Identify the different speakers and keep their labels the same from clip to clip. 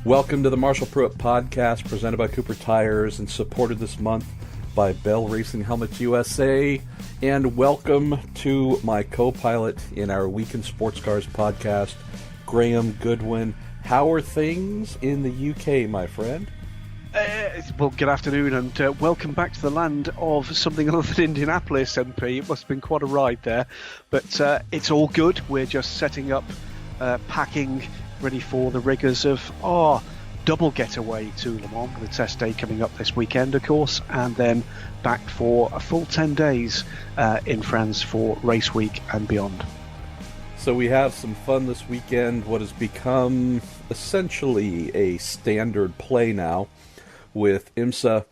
Speaker 1: Welcome to the Marshall Pruett podcast, presented by Cooper Tires and supported this month by Bell Racing Helmets USA. And welcome to my co-pilot in our Week in Sports Cars podcast, Graham Goodwin. How are things in the UK, my friend?
Speaker 2: Well, good afternoon and welcome back to the land of something other than Indianapolis, MP. It must have been quite a ride there, but it's all good. We're just setting up, packing, ready for the rigours of our double getaway to Le Mans, with test day coming up this weekend, of course, and then back for a full 10 days in France for race week and beyond.
Speaker 1: So we have some fun this weekend, what has become essentially a standard play now with IMSA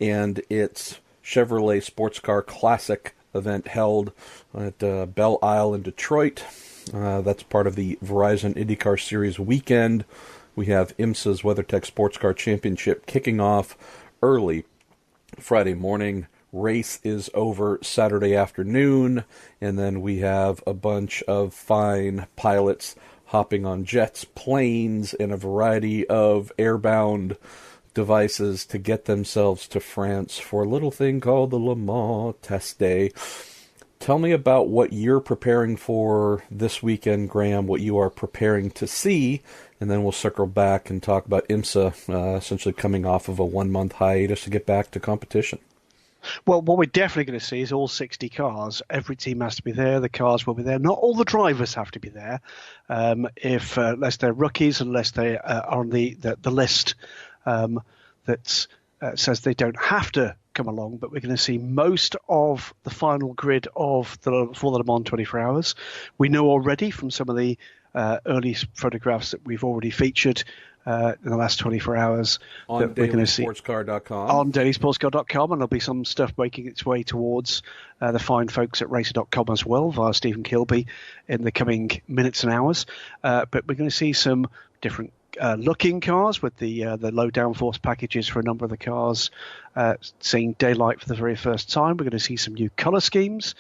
Speaker 1: and its Chevrolet Sports Car Classic event held at Belle Isle in Detroit. That's part of the Verizon IndyCar Series weekend. We have IMSA's WeatherTech Sports Car Championship kicking off early Friday morning. Race is over Saturday afternoon, and then we have a bunch of fine pilots hopping on jets, planes, and a variety of airbound devices to get themselves to France for a little thing called the Le Mans Test Day. Tell me about what you're preparing for this weekend, Graham, what you are preparing to see, and then we'll circle back and talk about IMSA essentially coming off of a 1-month hiatus to get back to competition.
Speaker 2: Well, what we're definitely going to see is all 60 cars. Every team has to be there. The cars will be there. Not all the drivers have to be there, unless they're rookies, unless they are on the list that says they don't have to come along. But we're going to see most of the final grid for the Le Mans 24 Hours. We know already from some of the early photographs that we've already featured in the last 24 hours
Speaker 1: on
Speaker 2: that we're going to see
Speaker 1: dailysportscar.com.
Speaker 2: On dailysportscar.com, and there'll be some stuff making its way towards the fine folks at racer.com as well via Stephen Kilby in the coming minutes and hours. But we're going to see some different looking cars with the low downforce packages for a number of the cars seeing daylight for the very first time. We're going to see some new colour schemes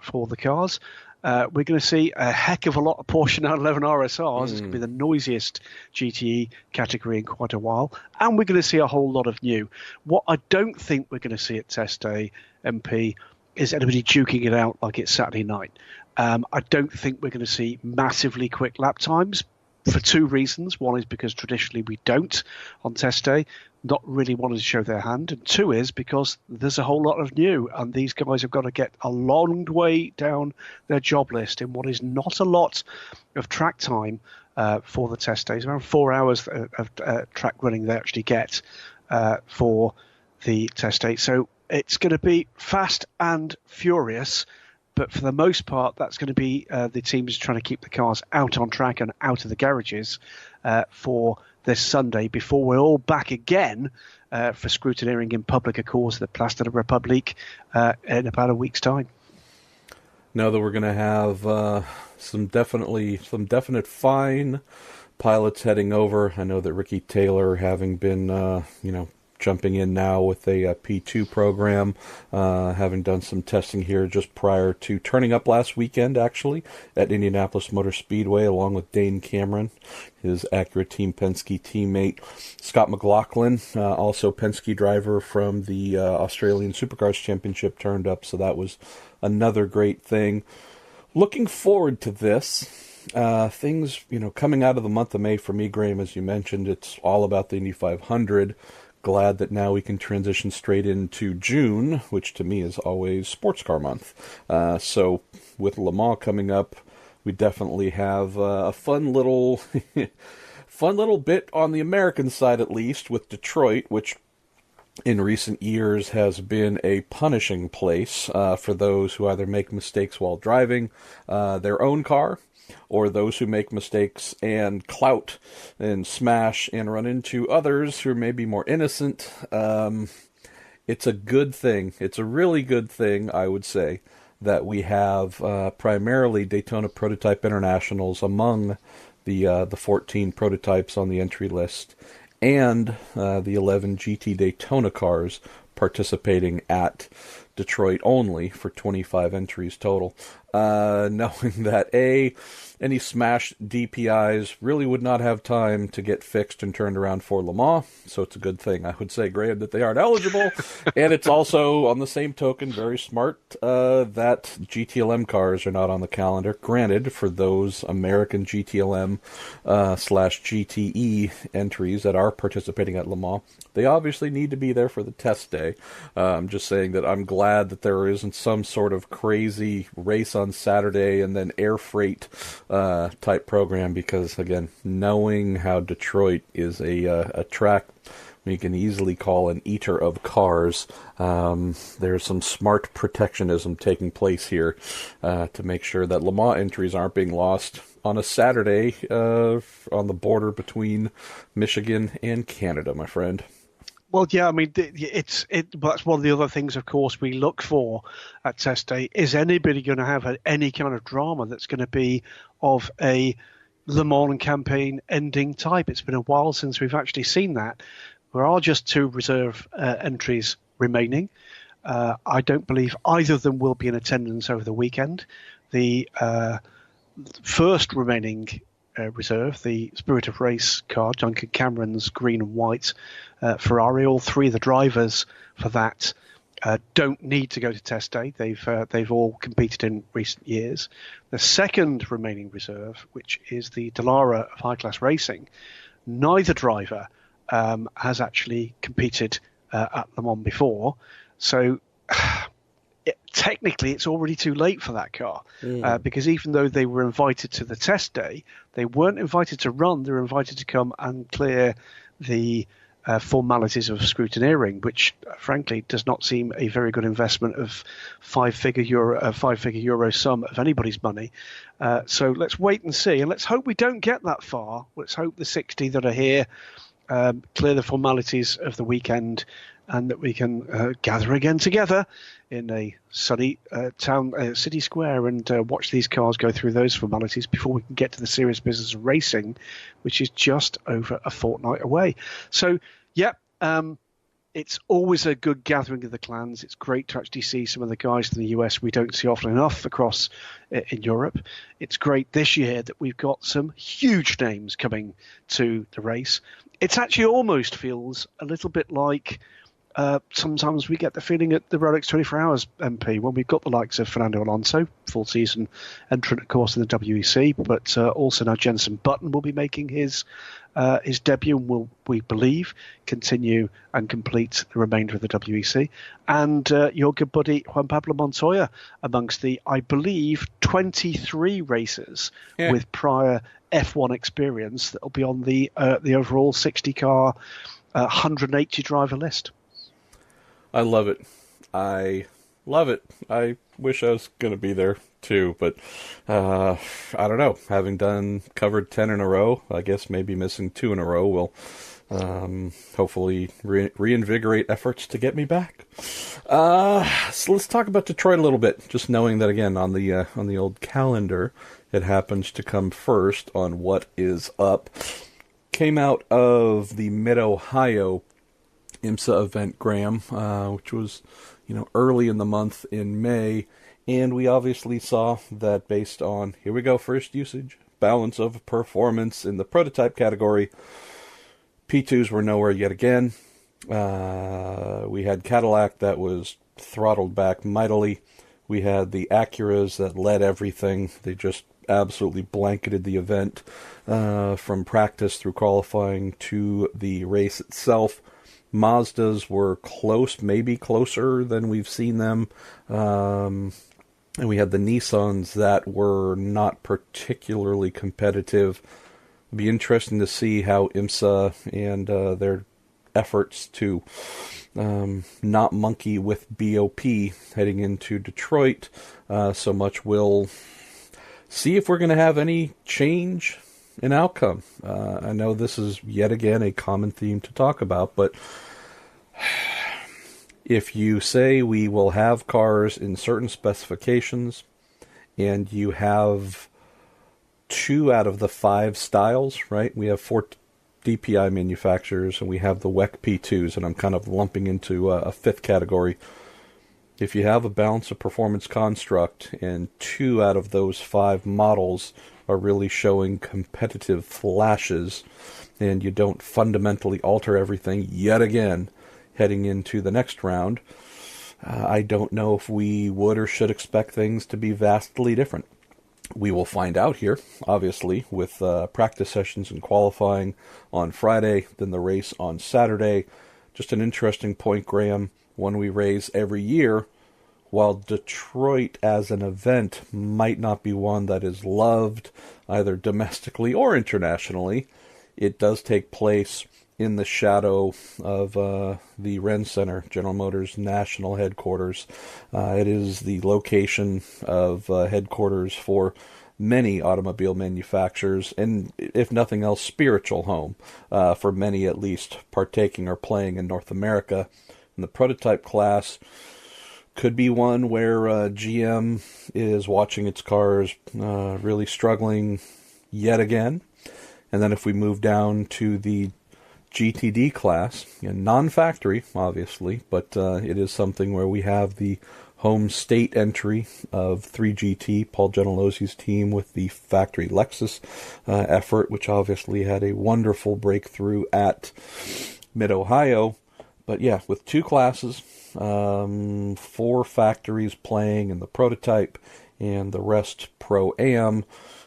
Speaker 2: for the cars. We're going to see a heck of a lot of Porsche 911 RSRs. It's going to be the noisiest GTE category in quite a while. And we're going to see a whole lot of new. What I don't think we're going to see at Test Day, MP, is anybody duking it out like it's Saturday night. I don't think we're going to see massively quick lap times for two reasons. One is because traditionally we don't on Test Day, not really wanting to show their hand. And two is because there's a whole lot of new, and these guys have got to get a long way down their job list in what is not a lot of track time for the test days. Around 4 hours of track running they actually get for the test day. So it's going to be fast and furious. But for the most part, that's going to be the teams trying to keep the cars out on track and out of the garages for this Sunday before we're all back again for scrutineering in public, of course, the Place de la République in about a week's time.
Speaker 1: Know that we're going to have some definite fine pilots heading over. I know that Ricky Taylor, having been jumping in now with a P2 program, having done some testing here just prior to turning up last weekend, actually, at Indianapolis Motor Speedway, along with Dane Cameron, his Acura Team Penske teammate. Scott McLaughlin, also Penske driver from the Australian Supercars Championship, turned up, so that was another great thing. Looking forward to this. Things, coming out of the month of May for me, Graham, as you mentioned, it's all about the Indy 500. Glad that now we can transition straight into June, which to me is always sports car month. So with Le Mans coming up, we definitely have a fun little bit on the American side, at least, with Detroit, which in recent years has been a punishing place for those who either make mistakes while driving their own car, or those who make mistakes and clout and smash and run into others who may be more innocent. It's a good thing. It's a really good thing, I would say, that we have primarily Daytona Prototype Internationals among the 14 prototypes on the entry list, and the 11 GT Daytona cars participating at Detroit only for 25 entries total. knowing that any smashed DPIs really would not have time to get fixed and turned around for Le Mans, so it's a good thing, I would say, Graham, that they aren't eligible. And it's also, on the same token, very smart that GTLM cars are not on the calendar. Granted, for those American GTLM slash GTE entries that are participating at Le Mans, they obviously need to be there for the test day. I'm just saying that I'm glad that there isn't some sort of crazy race on Saturday and then air freight type program, because again, knowing how Detroit is a track we can easily call an eater of cars, there's some smart protectionism taking place here to make sure that Le Mans entries aren't being lost on a Saturday on the border between Michigan and Canada, my friend.
Speaker 2: Well, yeah, I mean, that's one of the other things, of course, we look for at test day. Is anybody going to have any kind of drama that's going to be of a Le Mans campaign ending type? It's been a while since we've actually seen that. There are just 2 reserve entries remaining. I don't believe either of them will be in attendance over the weekend. The first remaining reserve, the Spirit of Race car, Duncan Cameron's green and white Ferrari. All 3 of the drivers for that don't need to go to test day. They've all competed in recent years. The second remaining reserve, which is the Dallara of High Class Racing, neither driver has actually competed at Le Mans before, so technically it's already too late for that car, because even though they were invited to the test day, they weren't invited to run. They were invited to come and clear the formalities of scrutineering, which frankly does not seem a very good investment of five-figure euro sum of anybody's money. So let's wait and see, and let's hope we don't get that far. Let's hope the 60 that are here clear the formalities of the weekend, and that we can gather again together in a sunny city square and watch these cars go through those formalities before we can get to the serious business of racing, which is just over a fortnight away. So, yeah, it's always a good gathering of the clans. It's great to actually see some of the guys in the US we don't see often enough across in Europe. It's great this year that we've got some huge names coming to the race. It actually almost feels a little bit like sometimes we get the feeling at the Rolex 24 Hours MP when we've got the likes of Fernando Alonso, full season entrant, of course, in the WEC, but also now Jenson Button will be making his debut and will, we believe, continue and complete the remainder of the WEC. And your good buddy Juan Pablo Montoya amongst the, I believe, 23 racers with prior F1 experience that will be on the overall 60-car, 180 driver list.
Speaker 1: I love it. I love it. I wish I was going to be there too, but I don't know. Having covered 10 in a row, I guess maybe missing 2 in a row will hopefully reinvigorate efforts to get me back. So let's talk about Detroit a little bit. Just knowing that again on the old calendar, it happens to come first on what is up. Came out of the Mid-Ohio IMSA event, Graham, which was, early in the month in May, and we obviously saw that based on, here we go, first usage, balance of performance in the prototype category, P2s were nowhere yet again. We had Cadillac that was throttled back mightily. We had the Acuras that led everything. They just absolutely blanketed the event from practice through qualifying to the race itself. Mazdas were close, maybe closer than we've seen them. And we had the Nissans that were not particularly competitive. It'd be interesting to see how IMSA and their efforts to not monkey with BOP heading into Detroit so much will see if we're going to have any change in outcome. I know this is yet again a common theme to talk about, but if you say we will have cars in certain specifications and you have 2 out of the 5 styles, right? We have 4 DPI manufacturers and we have the WEC P2s, and I'm kind of lumping into a 5th category. If you have a balance of performance construct and 2 out of those 5 models are really showing competitive flashes, and you don't fundamentally alter everything yet again heading into the next round, I don't know if we would or should expect things to be vastly different. We will find out here, obviously, with practice sessions and qualifying on Friday, then the race on Saturday. Just an interesting point, Graham, one we raise every year. While Detroit as an event might not be one that is loved either domestically or internationally, it does take place in the shadow of the Ren Center, General Motors National Headquarters. It is the location of headquarters for many automobile manufacturers, and if nothing else, spiritual home for many at least partaking or playing in North America. In the prototype class, could be one where GM is watching its cars really struggling yet again. And then if we move down to the GTD class, non-factory, obviously, but it is something where we have the home state entry of 3GT, Paul Gentilosi's team, with the factory Lexus effort, which obviously had a wonderful breakthrough at Mid-Ohio. But yeah, with 2 classes, 4 factories playing in the prototype, and the rest Pro-Am.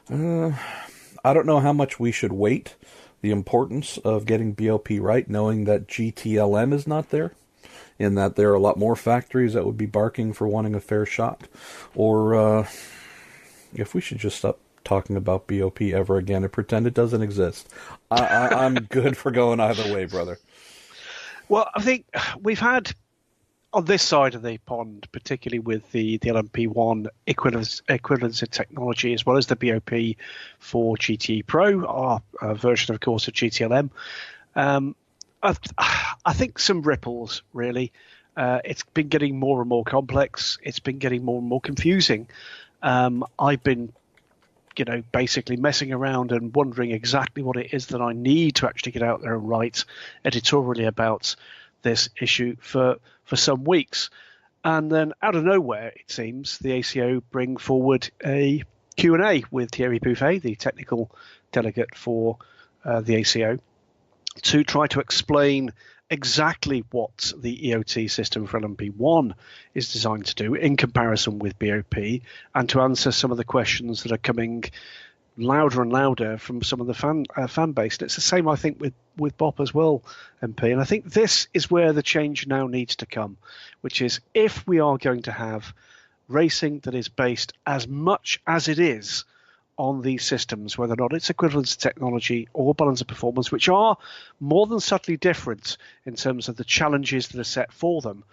Speaker 1: I don't know how much we should weight the importance of getting BOP right, knowing that GTLM is not there, and that there are a lot more factories that would be barking for wanting a fair shot, or if we should just stop talking about BOP ever again and pretend it doesn't exist. I'm good for going either way, brother.
Speaker 2: Well, I think we've had, on this side of the pond, particularly with the LMP1 equivalence of technology, as well as the BOP for GT Pro, our version, of course, of GTLM, I think some ripples, really. It's been getting more and more complex. It's been getting more and more confusing. I've been basically messing around and wondering exactly what it is that I need to actually get out there and write editorially about this issue for some weeks. And then out of nowhere, it seems, the ACO bring forward a Q&A with Thierry Bouffet, the technical delegate for the ACO, to try to explain exactly what the EOT system for LMP1 is designed to do in comparison with BOP, and to answer some of the questions that are coming louder and louder from some of the fan base. And it's the same, I think, with BOP as well, MP. And I think this is where the change now needs to come, which is if we are going to have racing that is based as much as it is on these systems, whether or not it's equivalence technology or balance of performance, which are more than subtly different in terms of the challenges that are set for them,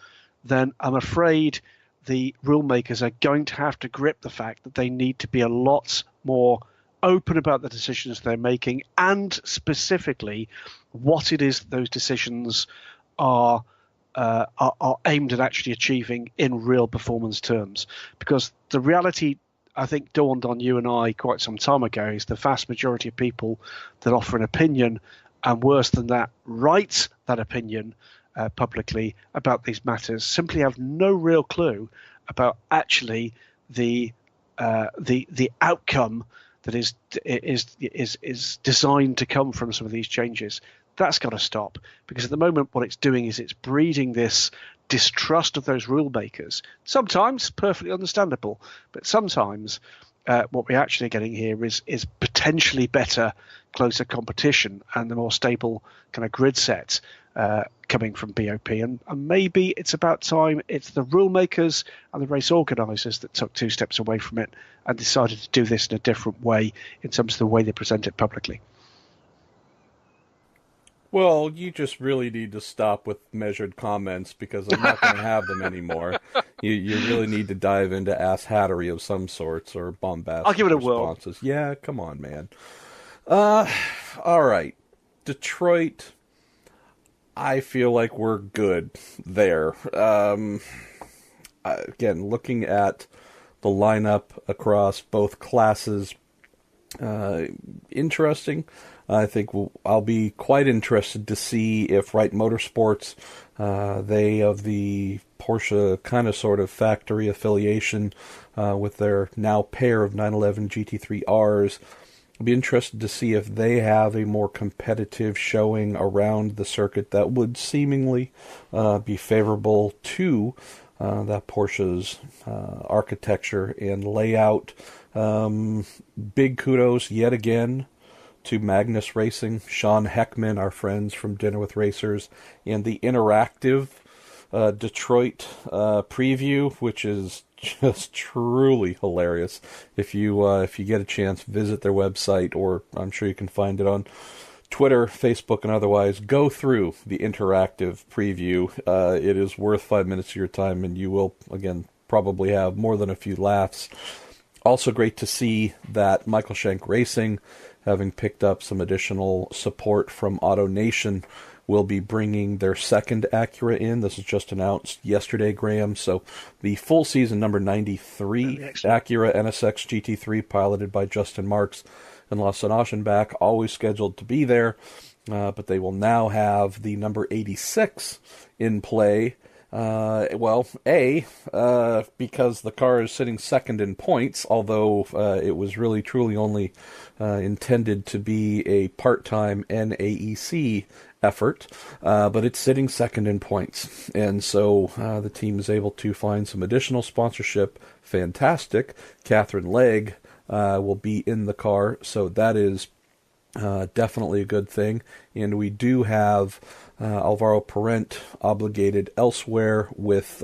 Speaker 2: then I'm afraid the rule makers are going to have to grip the fact that they need to be a lot more open about the decisions they're making, and specifically what it is those decisions are aimed at actually achieving in real performance terms. Because the reality, I think, dawned on you and I quite some time ago, is the vast majority of people that offer an opinion, and worse than that, write that opinion publicly about these matters, simply have no real clue about actually the outcome that is designed to come from some of these changes. That's got to stop, because at the moment what it's doing is it's breeding this distrust of those rule makers, sometimes perfectly understandable, but sometimes what we're actually getting here is potentially better, closer competition and the more stable kind of grid set coming from BOP. And maybe it's about time it's the rule makers and the race organisers that took 2 steps away from it and decided to do this in a different way in terms of the way they present it publicly.
Speaker 1: Well, you just really need to stop with measured comments, because I'm not going to have them anymore. You really need to dive into asshattery of some sorts, or bombastic
Speaker 2: I'll give it a
Speaker 1: responses. Whirl. Yeah, come on, man. All right. Detroit, I feel like we're good there. Again, looking at the lineup across both classes, interesting. I think I'll be quite interested to see if Wright Motorsports, they of the Porsche kind of sort of factory affiliation with their now pair of 911 GT3Rs, I'll be interested to see if they have a more competitive showing around the circuit that would seemingly be favorable to that Porsche's architecture and layout. Big kudos yet again to Magnus Racing, Sean Heckman, our friends from Dinner with Racers, and the interactive Detroit preview, which is just truly hilarious. If you get a chance, visit their website, or I'm sure you can find it on Twitter, Facebook, and otherwise. Go through the interactive preview. It is worth 5 minutes of your time, and you will, again, probably have more than a few laughs. Also great to see that Michael Shank Racing, having picked up some additional support from Auto Nation, will be bringing their second Acura in. This was just announced yesterday, Graham. So the full season number 93 Acura NSX GT3, piloted by Justin Marks and Lawson Aschenbach, always scheduled to be there. But they will now have the number 86 in play. Because the car is sitting second in points, although it was really truly only intended to be a part-time NAEC effort, but it's sitting second in points. And so the team is able to find some additional sponsorship. Fantastic. Catherine Legg will be in the car, so that is definitely a good thing. And we do have Alvaro Parent obligated elsewhere with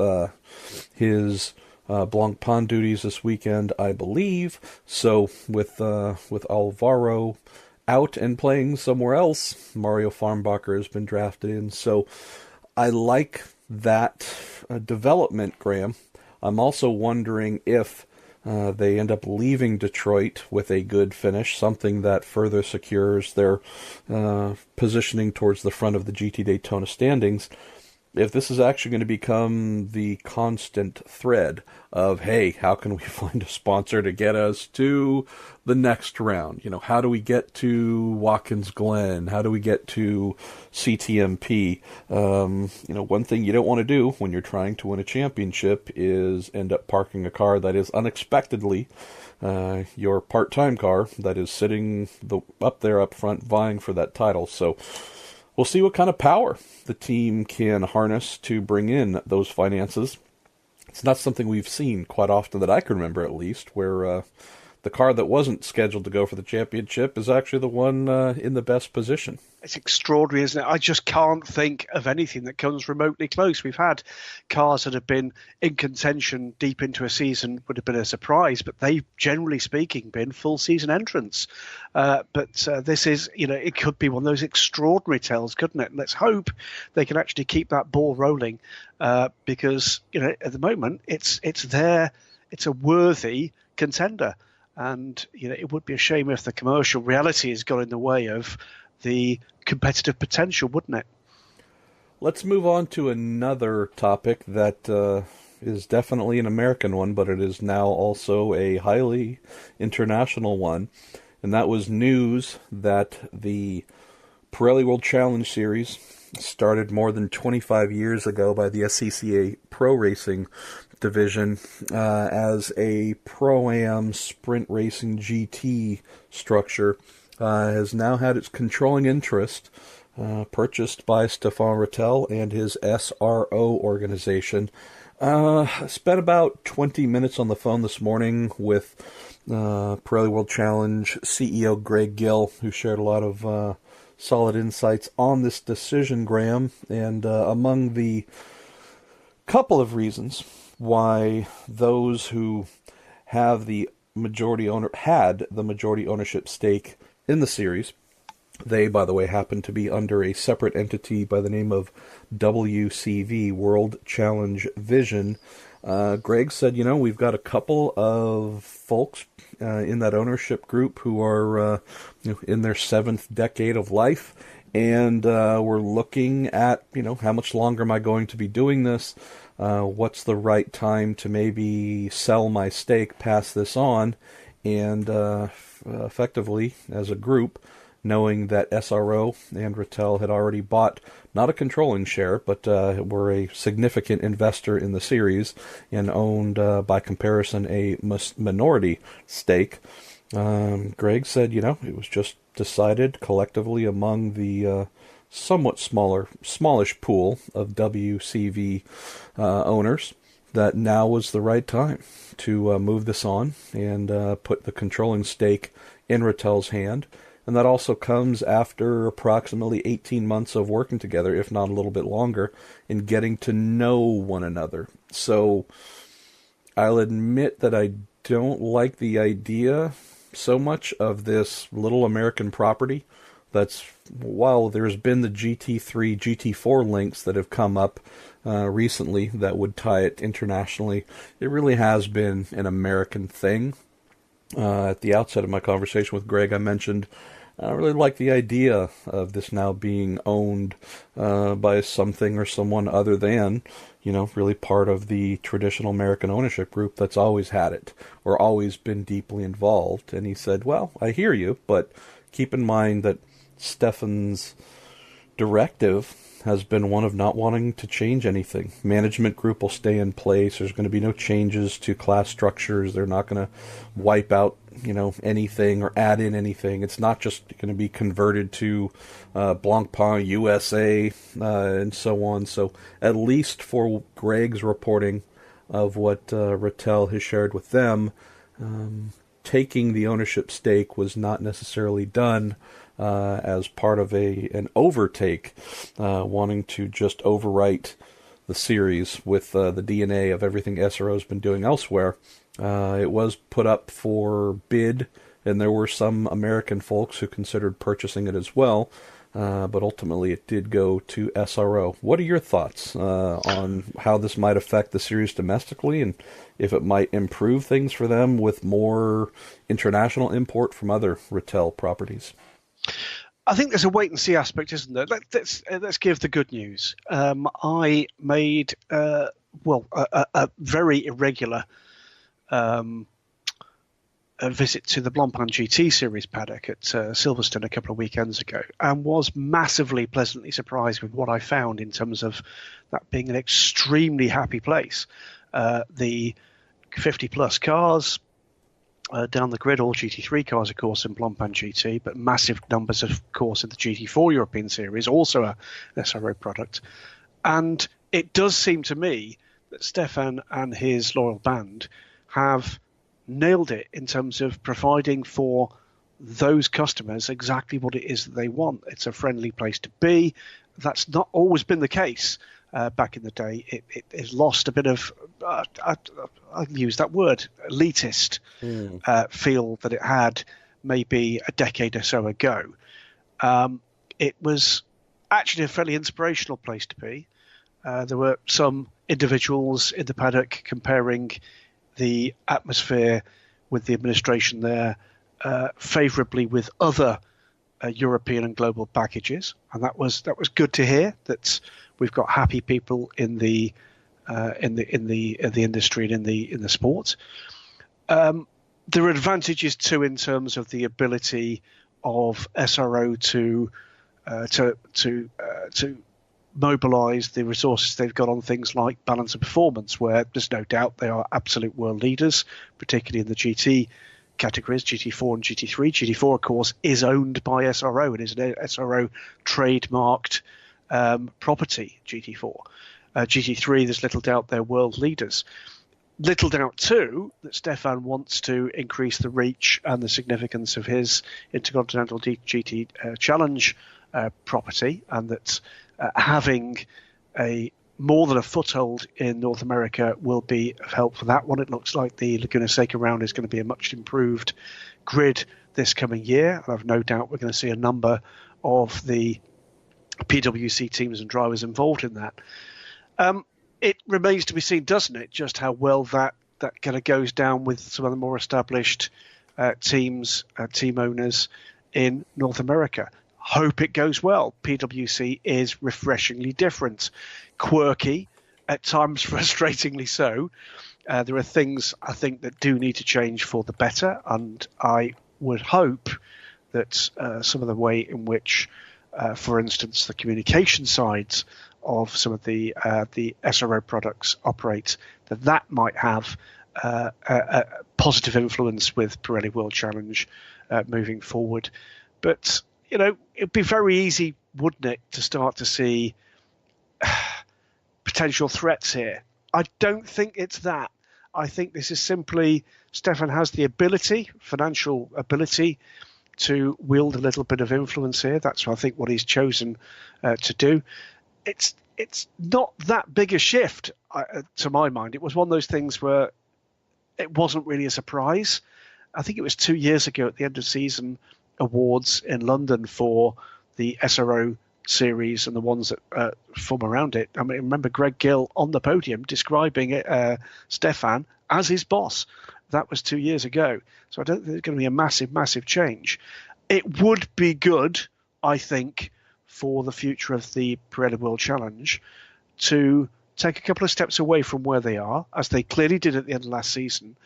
Speaker 1: his Blancpain duties this weekend, I believe. So with Alvaro out and playing somewhere else, Mario Farnbacher has been drafted in. So I like that development, Graham. I'm also wondering if they end up leaving Detroit with a good finish, something that further secures their positioning towards the front of the GT Daytona standings. If this is actually going to become the constant thread of, hey, how can we find a sponsor to get us to the next round? You know, how do we get to Watkins Glen? How do we get to CTMP? One thing you don't want to do when you're trying to win a championship is end up parking a car that is unexpectedly your part-time car that is sitting up there up front vying for that title. So we'll see what kind of power the team can harness to bring in those finances. It's not something we've seen quite often that I can remember, at least, where the car that wasn't scheduled to go for the championship is actually the one in the best position.
Speaker 2: It's extraordinary, isn't it? I just can't think of anything that comes remotely close. We've had cars that have been in contention deep into a season, would have been a surprise, but they've, generally speaking, been full season entrants. But this is, it could be one of those extraordinary tales, couldn't it? Let's hope they can actually keep that ball rolling because, at the moment, it's there. It's a worthy contender. And, it would be a shame if the commercial reality has got in the way of the competitive potential, wouldn't it?
Speaker 1: Let's move on to another topic that is definitely an American one, but it is now also a highly international one. And that was news that the Pirelli World Challenge Series, started more than 25 years ago by the SCCA Pro Racing division as a Pro-Am Sprint Racing GT structure, has now had its controlling interest purchased by Stefan Rattel and his SRO organization. Spent about 20 minutes on the phone this morning with Pirelli World Challenge CEO Greg Gill, who shared a lot of solid insights on this decision, Graham, and among the couple of reasons why those who have the majority ownership stake in the series. They, by the way, happen to be under a separate entity by the name of WCV, World Challenge Vision. Greg said, we've got a couple of folks in that ownership group who are in their 7th decade of life, and we're looking at, how much longer am I going to be doing this? What's the right time to maybe sell my stake, pass this on, and effectively, as a group, knowing that SRO and Rattel had already bought not a controlling share, but were a significant investor in the series and owned, by comparison, a minority stake. Greg said, it was just decided collectively among the somewhat smallish pool of WCV owners that now was the right time to move this on and put the controlling stake in Rattel's hand. And that also comes after approximately 18 months of working together, if not a little bit longer, in getting to know one another. So I'll admit that I don't like the idea so much of this little American property. That's, while there's been the GT3, GT4 links that have come up recently that would tie it internationally, it really has been an American thing. At the outset of my conversation with Greg, I mentioned I really like the idea of this now being owned by something or someone other than, really part of the traditional American ownership group that's always had it or always been deeply involved. And he said, well, I hear you, but keep in mind that Stefan's directive has been one of not wanting to change anything. Management group will stay in place. There's going to be no changes to class structures. They're not going to wipe out, anything or add in anything. It's not just going to be converted to Blancpain USA and so on. So at least for Greg's reporting of what Rattel has shared with them, taking the ownership stake was not necessarily done as part of an overtake, wanting to just overwrite the series with the DNA of everything SRO's been doing elsewhere. It was put up for bid, and there were some American folks who considered purchasing it as well, but ultimately it did go to SRO. What are your thoughts on how this might affect the series domestically, and if it might improve things for them with more international import from other Rattel properties?
Speaker 2: I think there's a wait and see aspect, isn't there? Let's give the good news. I made a very irregular a visit to the Blancpain GT Series paddock at Silverstone a couple of weekends ago, and was massively pleasantly surprised with what I found in terms of that being an extremely happy place. The 50 plus cars down the grid, all GT3 cars, of course, in Blancpain GT, but massive numbers, of course, in the GT4 European Series, also a SRO product. And it does seem to me that Stefan and his loyal band have nailed it in terms of providing for those customers exactly what it is that they want. It's a friendly place to be. That's not always been the case. Back in the day, it has lost a bit of, I'll use that word, elitist feel that it had maybe a decade or so ago. It was actually a fairly inspirational place to be. There were some individuals in the paddock comparing the atmosphere with the administration there favourably with other European and global packages, and that was good to hear. That we've got happy people in the industry and in the sport. There are advantages too in terms of the ability of SRO to mobilise the resources they've got on things like balance of performance, where there's no doubt they are absolute world leaders, particularly in the GT categories, GT4 and GT3. GT4, of course, is owned by SRO. It is an SRO trademarked property, GT4. GT3, there's little doubt they're world leaders. Little doubt, too, that Stefan wants to increase the reach and the significance of his Intercontinental GT Challenge property, and that having more than a foothold in North America will be of help for that one. It looks like the Laguna Seca round is going to be a much improved grid this coming year, and I've no doubt we're going to see a number of the PWC teams and drivers involved in that. It remains to be seen, doesn't it, just how well that kind of goes down with some of the more established teams, team owners in North America. Hope it goes well. PWC is refreshingly different, quirky, at times frustratingly so. There are things I think that do need to change for the better, and I would hope that some of the way in which, for instance, the communication sides of some of the SRO products operate, that might have a positive influence with Pirelli World Challenge moving forward. But, it'd be very easy, wouldn't it, to start to see potential threats here. I don't think it's that. I think this is simply Stefan has the ability, financial ability, to wield a little bit of influence here. That's, I think, what he's chosen to do. It's not that big a shift, to my mind. It was one of those things where it wasn't really a surprise. I think it was 2 years ago at the end of season awards in London for the SRO series and the ones that form around it. I mean, remember Greg Gill on the podium describing it, Stefan as his boss. That was 2 years ago. So I don't think there's going to be a massive, massive change. It would be good, I think, for the future of the Pirelli World Challenge to take a couple of steps away from where they are, as they clearly did at the end of last season,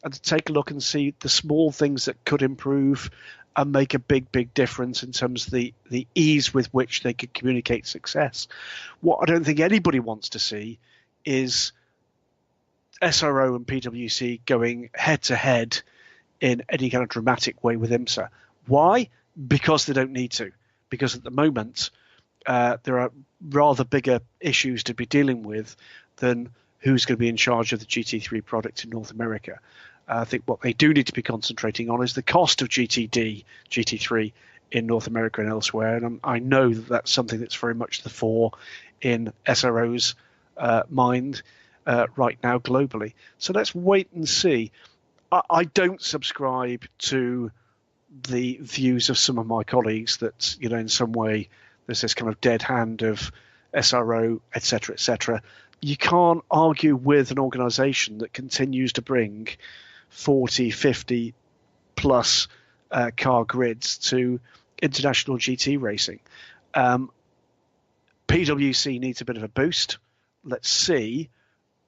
Speaker 2: and to take a look and see the small things that could improve and make a big, big difference in terms of the ease with which they could communicate success. What I don't think anybody wants to see is SRO and PwC going head-to-head in any kind of dramatic way with IMSA. Why? Because they don't need to. Because at the moment, there are rather bigger issues to be dealing with than who's going to be in charge of the GT3 product in North America. I think what they do need to be concentrating on is the cost of GT3 in North America and elsewhere. And I know that that's something that's very much the fore in SRO's mind right now globally. So let's wait and see. I don't subscribe to the views of some of my colleagues that, in some way there's this kind of dead hand of SRO, etc., etc. You can't argue with an organisation that continues to bring 40, 50 plus car grids to international GT racing. PwC needs a bit of a boost. Let's see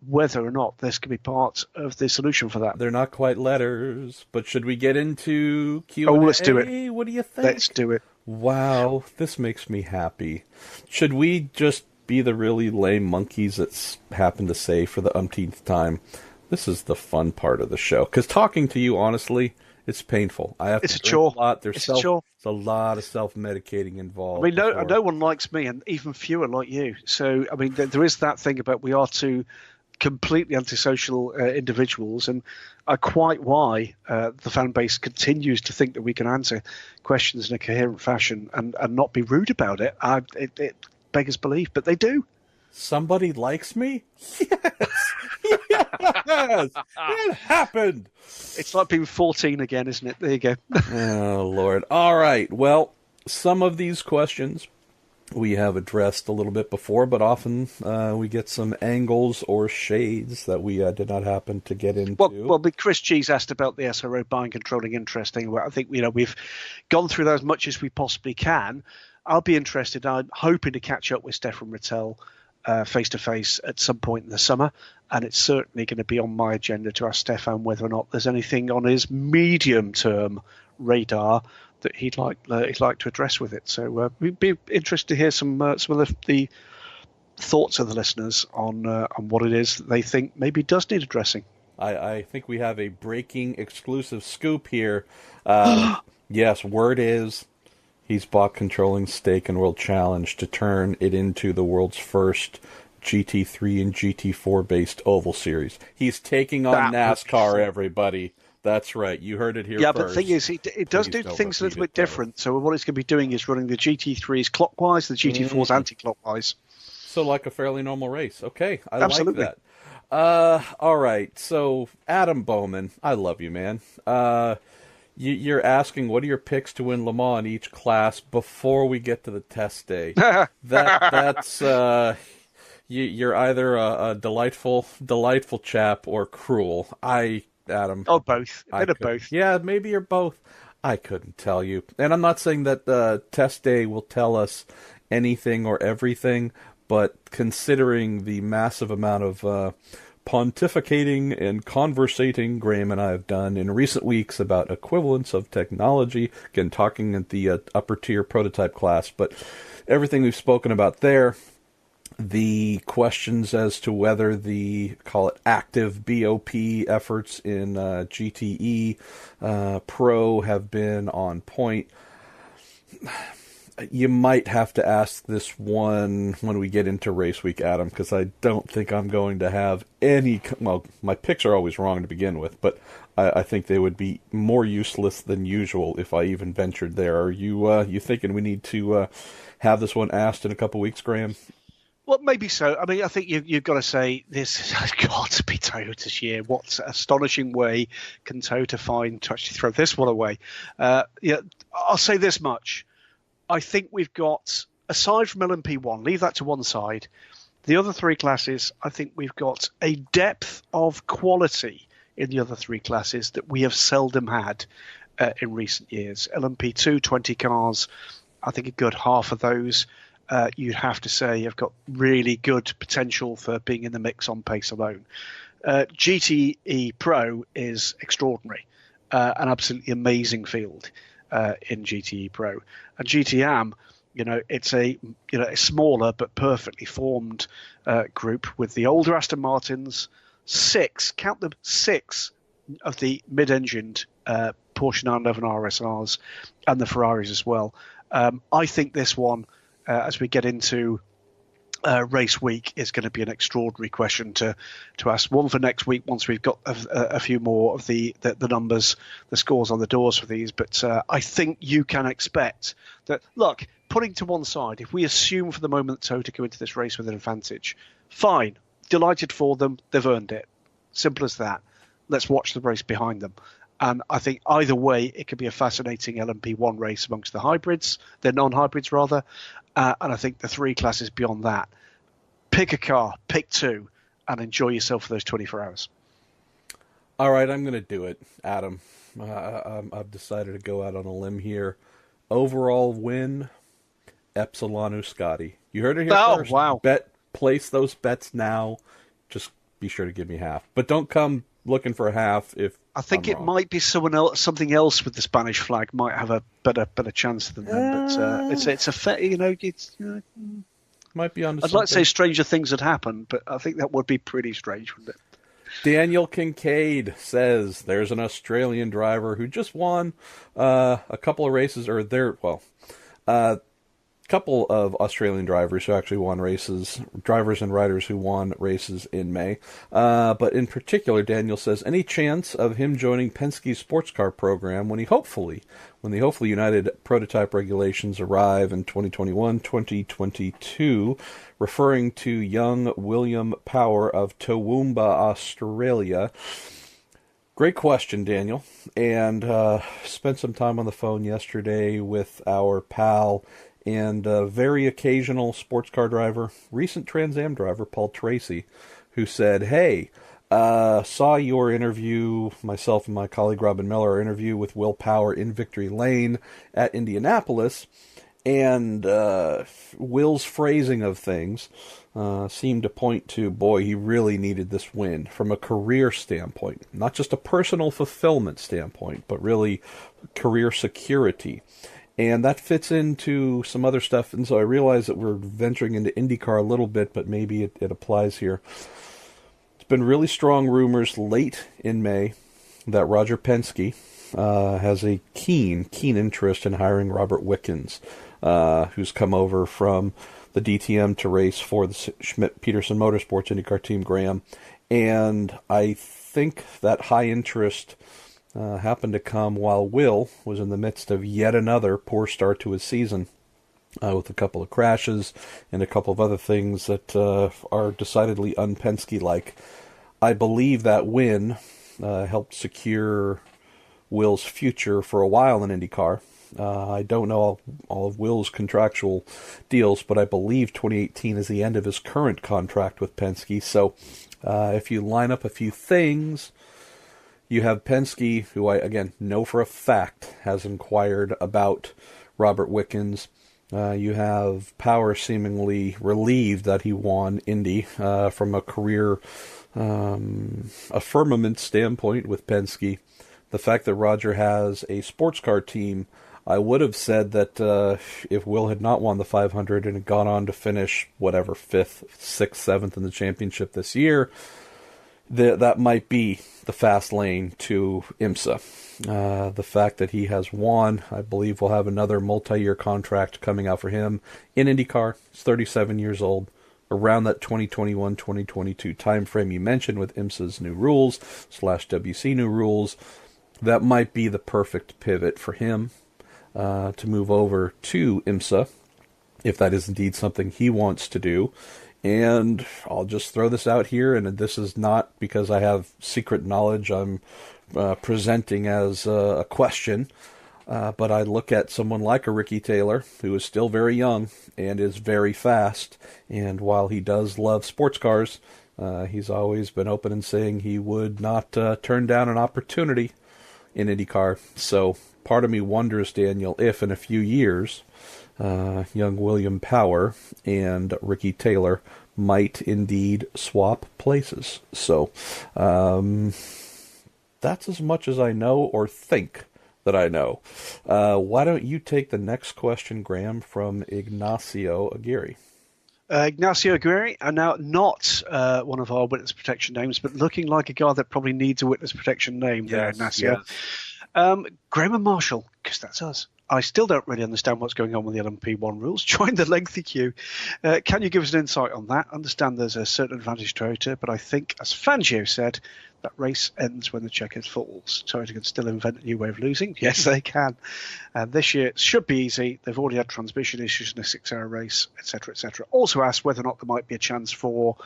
Speaker 2: whether or not this can be part of the solution for that.
Speaker 1: They're not quite letters, but should we get into Q&A?
Speaker 2: Oh, let's do it.
Speaker 1: What do you think?
Speaker 2: Let's do it.
Speaker 1: Wow, this makes me happy. Should we just be the really lame monkeys that's happened to say for the umpteenth time, this is the fun part of the show? Because talking to you, honestly, it's painful. I have
Speaker 2: it's
Speaker 1: to
Speaker 2: a chore.
Speaker 1: A lot. There's a
Speaker 2: lot
Speaker 1: of self-medicating involved.
Speaker 2: I mean, no one likes me, and even fewer like you. So, I mean, there is that thing about we are two completely antisocial individuals, and quite why the fan base continues to think that we can answer questions in a coherent fashion and not be rude about it. It beggars belief, but they do.
Speaker 1: Somebody likes me? Yes! Yes! It happened!
Speaker 2: It's like being 14 again, isn't it? There you go.
Speaker 1: Oh, Lord. All right. Well, some of these questions we have addressed a little bit before, but often we get some angles or shades that we did not happen to get into.
Speaker 2: Well, Chris G's asked about the SRO buying controlling interest thing. Well, I think we've gone through that as much as we possibly can. I'll be interested. I'm hoping to catch up with Stefan Rattel face-to-face at some point in the summer, and it's certainly going to be on my agenda to ask Stefan whether or not there's anything on his medium-term radar that he'd like to address with it. So we'd be interested to hear some of the thoughts of the listeners on what it is that they think maybe does need addressing.
Speaker 1: I think we have a breaking exclusive scoop here. Yes, word is he's bought controlling stake in World Challenge to turn it into the world's first GT3 and GT4 based oval series. He's taking on NASCAR, everybody. That's right. You heard it here first.
Speaker 2: Yeah, but the thing is, it does do things a little bit different. So what it's going to be doing is running the GT3s clockwise, the GT4s anti-clockwise.
Speaker 1: So like a fairly normal race. Okay, I
Speaker 2: Absolutely.
Speaker 1: like that. All right. So Adam Bowman, I love you, man. You're asking what are your picks to win Le Mans in each class before we get to the test day. That's you're either a delightful chap or cruel. Adam.
Speaker 2: Oh, both. A bit of both.
Speaker 1: Yeah, maybe you're both. I couldn't tell you. And I'm not saying that the test day will tell us anything or everything, but considering the massive amount of pontificating and conversating Graham and I have done in recent weeks about equivalence of technology, again, talking at the upper tier prototype class, but everything we've spoken about there, the questions as to whether the, call it, active BOP efforts in GTE Pro have been on point. You might have to ask this one when we get into race week, Adam, because I don't think I'm going to have any... Well, my picks are always wrong to begin with, but I think they would be more useless than usual if I even ventured there. Are you thinking we need to have this one asked in a couple weeks, Graham?
Speaker 2: Well, maybe so. I mean, I think you've got to say this has got to be Toyota's year. What astonishing way can Toyota find to actually throw this one away? Yeah, I'll say this much. I think we've got, aside from LMP1, leave that to one side, the other three classes, I think we've got a depth of quality in the other three classes that we have seldom had in recent years. LMP2, 20 cars, I think a good half of those, you'd have to say have got really good potential for being in the mix on pace alone. GTE Pro is extraordinary, an absolutely amazing field. In GTE Pro and GTAM, it's a smaller but perfectly formed group with the older Aston Martins, six of the mid-engined Porsche 911 RSRs and the Ferraris as well. I think this one, as we get into race week, is going to be an extraordinary question to ask. One for next week once we've got a few more of the numbers, the scores on the doors for these. But I think you can expect that, look, putting to one side, if we assume for the moment that Toyota go into this race with an advantage, fine, delighted for them, they've earned it. Simple as that. Let's watch the race behind them. And I think either way, it could be a fascinating LMP1 race amongst the hybrids, the non-hybrids rather. And I think the three classes beyond that, pick a car, pick two, and enjoy yourself for those 24 hours.
Speaker 1: All right, I'm going to do it, Adam. I've decided to go out on a limb here. Overall win, Epsilon Euskadi. You heard it here first.
Speaker 2: Wow.
Speaker 1: Place those bets now. Just be sure to give me half. But don't come looking for a half if
Speaker 2: I think it might be something else with the Spanish flag might have a better chance than them. But it's a fair,
Speaker 1: might be on.
Speaker 2: I'd like to say stranger things had happened, but I think that would be pretty strange, wouldn't it?
Speaker 1: Daniel Kincaid says there's an Australian driver who just won a couple of races, couple of Australian drivers who actually won races, drivers and riders who won races in May. But in particular, Daniel says, any chance of him joining Penske's sports car program when the hopefully United prototype regulations arrive in 2021, 2022, referring to young William Power of Toowoomba, Australia. Great question, Daniel. And spent some time on the phone yesterday with our pal and very occasional sports car driver, recent Trans Am driver, Paul Tracy, who said, hey, saw your interview, myself and my colleague Robin Miller, our interview with Will Power in Victory Lane at Indianapolis, and Will's phrasing of things seemed to point to, boy, he really needed this win from a career standpoint, not just a personal fulfillment standpoint, but really career security. And that fits into some other stuff, and so I realize that we're venturing into IndyCar a little bit, but maybe it applies here. It's been really strong rumors late in May that Roger Penske has a keen interest in hiring Robert Wickens, who's come over from the DTM to race for the Schmidt-Peterson Motorsports IndyCar team, Graham. And I think that high interest happened to come while Will was in the midst of yet another poor start to his season, with a couple of crashes and a couple of other things that are decidedly un-Penske-like. I believe that win helped secure Will's future for a while in IndyCar. I don't know all of Will's contractual deals, but I believe 2018 is the end of his current contract with Penske. So if you line up a few things, you have Penske, who I, again, know for a fact has inquired about Robert Wickens. You have Power seemingly relieved that he won Indy from a career a firmament standpoint with Penske, the fact that Roger has a sports car team, I would have said that if Will had not won the 500 and had gone on to finish, whatever, 5th, 6th, 7th in the championship this year, that might be the fast lane to IMSA. The fact that he has won, I believe we'll have another multi-year contract coming out for him in IndyCar. He's 37 years old, around that 2021-2022 time frame you mentioned with IMSA's new rules / WC new rules. That might be the perfect pivot for him to move over to IMSA, if that is indeed something he wants to do. And I'll just throw this out here, and this is not because I have secret knowledge I'm presenting as a question, but I look at someone like a Ricky Taylor, who is still very young and is very fast, and while he does love sports cars, he's always been open in saying he would not turn down an opportunity in IndyCar. So part of me wonders, Daniel, if in a few years young William Power and Ricky Taylor might indeed swap places. So that's as much as I know or think that I know. Why don't you take the next question, Graham, from Ignacio Aguirre?
Speaker 2: Ignacio Aguirre, and now not one of our witness protection names, but looking like a guy that probably needs a witness protection name there, Ignacio. Yes. Graham and Marshall, because that's us. I still don't really understand what's going on with the LMP1 rules. Join the lengthy queue. Can you give us an insight on that? Understand there's a certain advantage to Toyota, but I think, as Fangio said, that race ends when the checker falls. Toyota can still invent a new way of losing. Yes, they can. This year it should be easy. They've already had transmission issues in a 6-hour race, etc., etc. Also asked whether or not there might be a chance for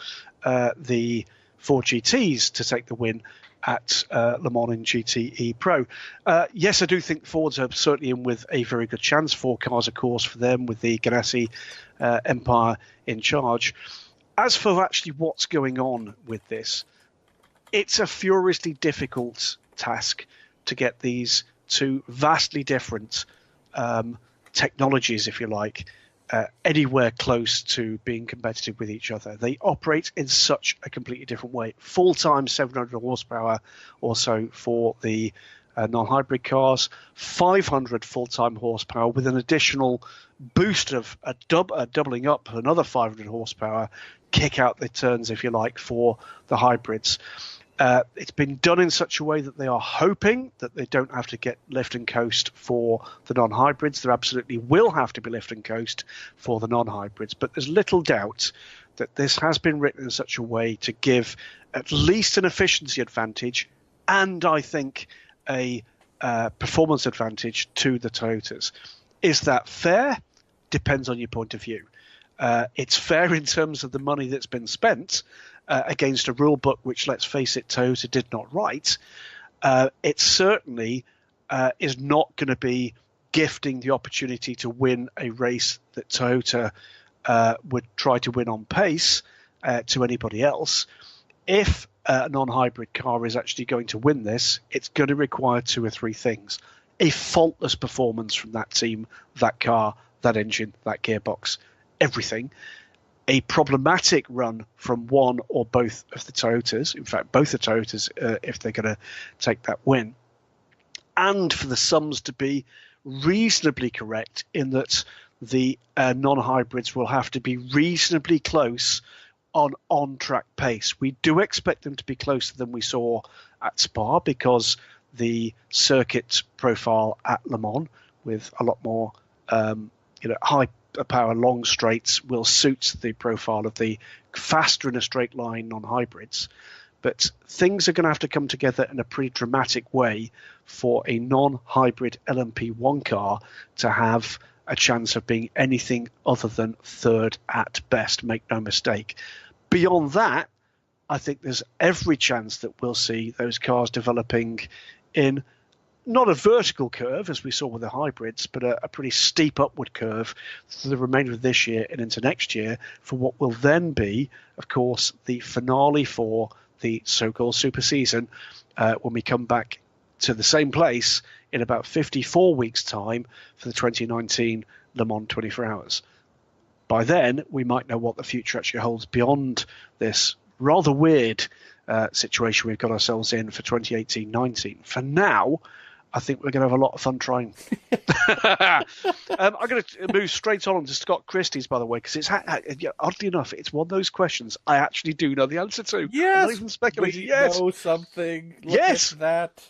Speaker 2: the 4 GTs to take the win at Le Mans in GTE Pro. Yes, I do think Fords are certainly in with a very good chance. 4 cars, of course, for them with the Ganassi empire in charge. As for actually what's going on with this, it's a furiously difficult task to get these two vastly different technologies, if you like, anywhere close to being competitive with each other. They operate in such a completely different way. Full-time 700 horsepower or so for the non-hybrid cars, 500 full-time horsepower with an additional boost of a doubling up another 500 horsepower, kick out the turns, if you like, for the hybrids. It's been done in such a way that they are hoping that they don't have to get lift and coast for the non-hybrids. There absolutely will have to be lift and coast for the non-hybrids. But there's little doubt that this has been written in such a way to give at least an efficiency advantage and, I think, a performance advantage to the Toyotas. Is that fair? Depends on your point of view. It's fair in terms of the money that's been spent against a rule book which, let's face it, Toyota did not write. It certainly is not going to be gifting the opportunity to win a race that Toyota would try to win on pace to anybody else. If a non-hybrid car is actually going to win this, it's going to require 2 or 3 things. A faultless performance from that team, that car, that engine, that gearbox, everything. A problematic run from one or both of the Toyotas, in fact, both the Toyotas, if they're going to take that win. And for the sums to be reasonably correct in that the non-hybrids will have to be reasonably close on-track pace. We do expect them to be closer than we saw at Spa because the circuit profile at Le Mans with a lot more high power long straights will suit the profile of the faster in a straight line non-hybrids. But things are going to have to come together in a pretty dramatic way for a non-hybrid LMP1 car to have a chance of being anything other than third at best, make no mistake. Beyond that, I think there's every chance that we'll see those cars developing in not a vertical curve, as we saw with the hybrids, but a pretty steep upward curve for the remainder of this year and into next year for what will then be, of course, the finale for the so-called super season when we come back to the same place in about 54 weeks' time for the 2019 Le Mans 24 Hours. By then, we might know what the future actually holds beyond this rather weird situation we've got ourselves in for 2018-19. For now, I think we're going to have a lot of fun trying. I'm going to move straight on to Scott Christie's, by the way, because it's oddly enough, it's one of those questions I actually do know the answer to.
Speaker 1: Yes,
Speaker 2: I'm not even speculating.
Speaker 1: we
Speaker 2: Yes,
Speaker 1: know something. Look
Speaker 2: yes,
Speaker 1: at that.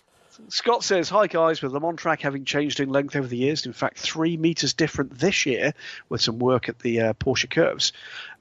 Speaker 2: Scott says, "Hi guys, with Le Mans track having changed in length over the years, in fact 3 meters different this year with some work at the Porsche curves,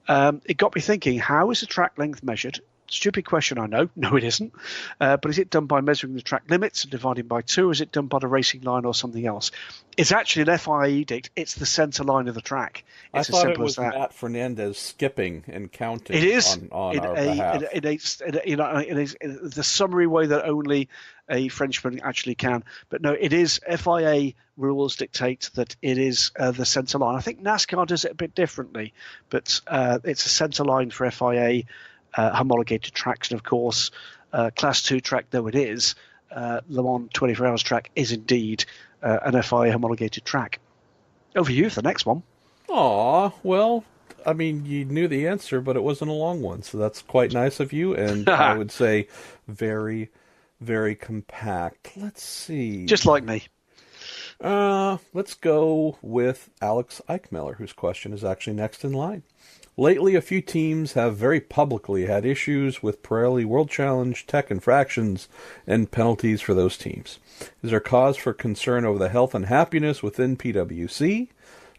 Speaker 2: it got me thinking, how is the track length measured? Stupid question, I know. No, it isn't. But is it done by measuring the track limits and dividing by 2, or is it done by the racing line or something else? It's actually an FIA edict. It's the centre line of the track. It's
Speaker 1: I thought
Speaker 2: as simple
Speaker 1: it was
Speaker 2: as that.
Speaker 1: Matt Fernandez skipping and counting
Speaker 2: It is
Speaker 1: on our behalf.
Speaker 2: in the summary way that only a Frenchman actually can. But no, it is FIA rules dictate that it is the centre line. I think NASCAR does it a bit differently, but it's a centre line for FIA homologated tracks. And of course, Class 2 track, though it is, Le Mans 24 Hours track is indeed an FIA homologated track. Over to you for the next one.
Speaker 1: Aw, well, I mean, you knew the answer, but it wasn't a long one, so that's quite nice of you, and I would say very, very compact. Let's see.
Speaker 2: Just like me.
Speaker 1: Let's go with Alex Eichmiller, whose question is actually next in line. Lately, a few teams have very publicly had issues with Pirelli World Challenge tech infractions and penalties for those teams. Is there cause for concern over the health and happiness within PwC?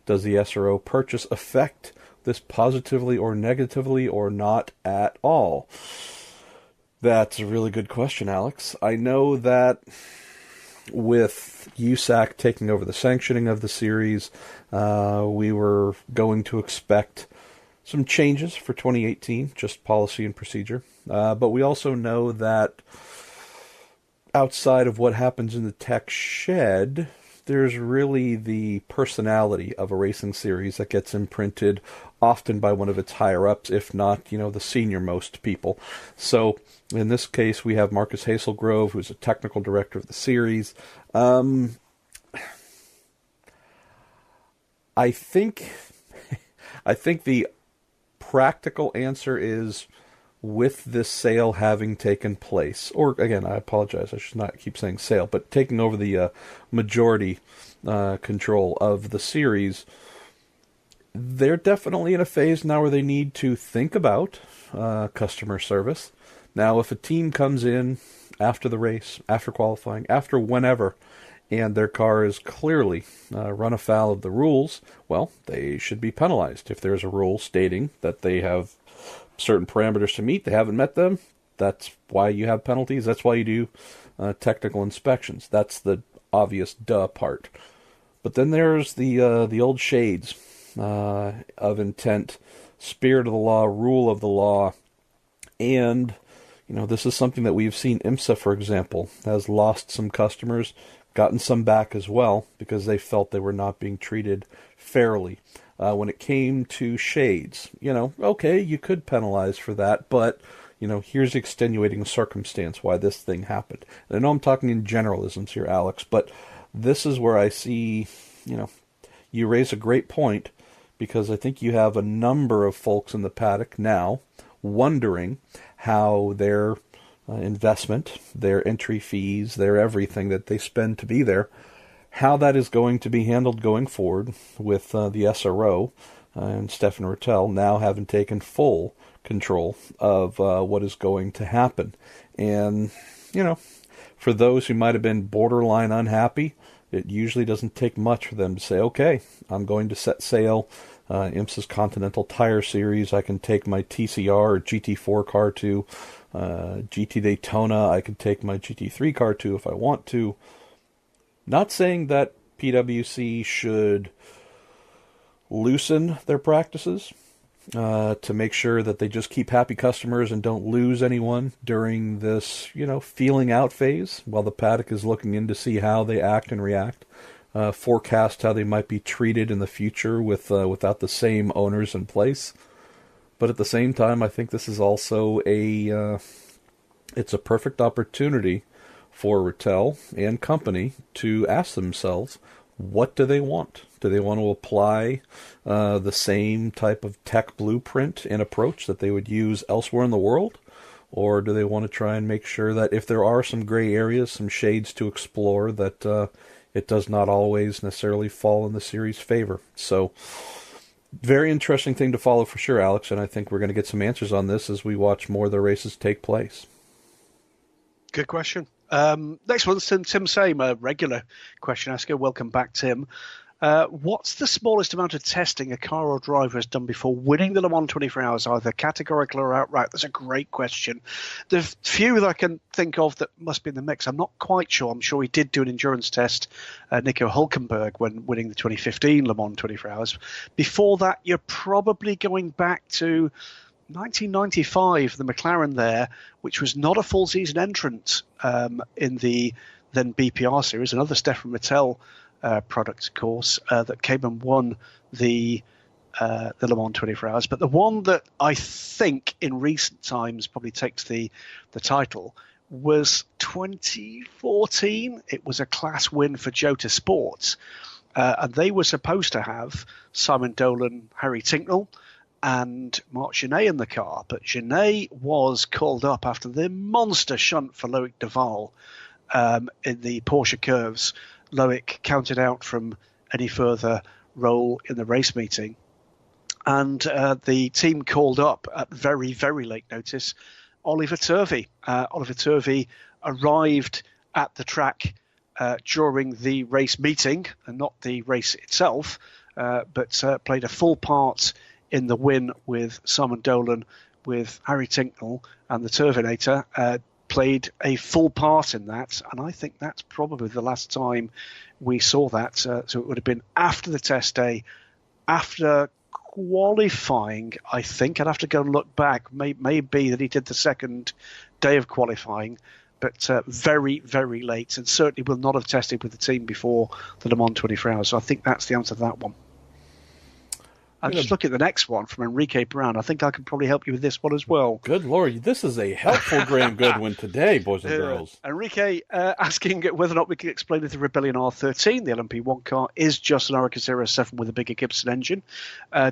Speaker 1: Does the SRO purchase affect this positively or negatively, or not at all? That's a really good question, Alex. I know that with USAC taking over the sanctioning of the series, we were going to expect some changes for 2018, just policy and procedure. But we also know that outside of what happens in the tech shed, there's really the personality of a racing series that gets imprinted often by one of its higher-ups, if not, the senior-most people. So in this case, we have Marcus Haselgrove, who's a technical director of the series. I think the practical answer is, with this sale having taken place, or again, I apologize, I should not keep saying sale, but taking over the majority control of the series, they're definitely in a phase now where they need to think about customer service. Now, if a team comes in after the race, after qualifying, after whenever, and their car is clearly run afoul of the rules, well, they should be penalized. If there's a rule stating that they have certain parameters to meet, they haven't met them, that's why you have penalties. That's why you do technical inspections. That's the obvious duh part. But then there's the old shades of intent, spirit of the law, rule of the law, and this is something that we've seen. IMSA, for example, has lost some customers, gotten some back as well, because they felt they were not being treated fairly. When it came to shades, okay, you could penalize for that, but, here's the extenuating circumstance why this thing happened. And I know I'm talking in generalisms here, Alex, but this is where I see, you raise a great point, because I think you have a number of folks in the paddock now wondering how their investment, their entry fees, their everything that they spend to be there, how that is going to be handled going forward with the SRO and Stefan Rattel now having taken full control of what is going to happen. And, for those who might have been borderline unhappy, it usually doesn't take much for them to say, okay, I'm going to set sail. IMSA's Continental Tire Series, I can take my TCR or GT4 car to. GT Daytona, I can take my GT3 car to if I want to. Not saying that PwC should loosen their practices to make sure that they just keep happy customers and don't lose anyone during this, feeling out phase while the paddock is looking in to see how they act and react, forecast how they might be treated in the future without the same owners in place. But at the same time, I think this is also it's a perfect opportunity for Rattel and company to ask themselves, what do they want? Do they want to apply the same type of tech blueprint and approach that they would use elsewhere in the world? or do they want to try and make sure that if there are some gray areas, some shades to explore, that it does not always necessarily fall in the series' favor? So, very interesting thing to follow for sure, Alex, and I think we're going to get some answers on this as we watch more of the races take place.
Speaker 2: Good question. Next one's Tim Same, a regular question asker. Welcome back, Tim. What's the smallest amount of testing a car or driver has done before winning the Le Mans 24 Hours, either categorical or outright? That's a great question. The few that I can think of that must be in the mix, I'm not quite sure. I'm sure he did do an endurance test, Nico Hülkenberg, when winning the 2015 Le Mans 24 Hours. Before that, you're probably going back to 1995, the McLaren there, which was not a full season entrant in the then BPR series, another Stefan Mattel product, of course, that came and won the Le Mans 24 Hours. But the one that I think in recent times probably takes the title was 2014. It was a class win for Jota Sports, and they were supposed to have Simon Dolan, Harry Tincknell, and Marc Genet in the car, but Genet was called up after the monster shunt for Loic Duval in the Porsche curves. Loic counted out from any further role in the race meeting, and the team called up at very, very late notice Oliver Turvey. Oliver Turvey arrived at the track during the race meeting, and not the race itself, but played a full part in the win with Simon Dolan, with Harry Tincknell, and the Turvinator played a full part in that. And I think that's probably the last time we saw that. So it would have been after the test day, after qualifying, I think. I'd have to go and look back. Maybe that he did the second day of qualifying, but very, very late, and certainly will not have tested with the team before the Le Mans 24 Hours. So I think that's the answer to that one. I'm just looking at the next one from Enrique Brown. I think I can probably help you with this one as well.
Speaker 1: Good Lord, this is a helpful Graham Goodwin today, boys and girls.
Speaker 2: Enrique asking whether or not we can explain if the Rebellion R13, the LMP1 car, is just an Oreca 07 with a bigger Gibson engine.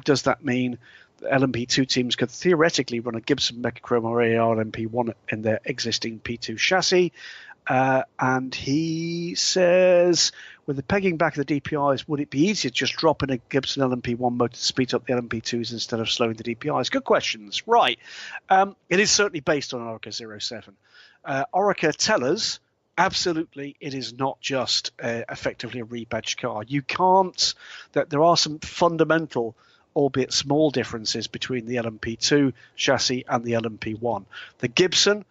Speaker 2: Does that mean LMP2 teams could theoretically run a Gibson Mechachrome or AR LMP1 in their existing P2 chassis? And he says, with the pegging back of the DPIs, would it be easier to just drop in a Gibson LMP1 motor to speed up the LMP2s instead of slowing the DPIs? Good questions. Right. It is certainly based on Oreca 07. Oreca tell us, absolutely, it is not just effectively a rebadged car. You can't, that there are some fundamental, albeit small, differences between the LMP2 chassis and the LMP1. The Gibson,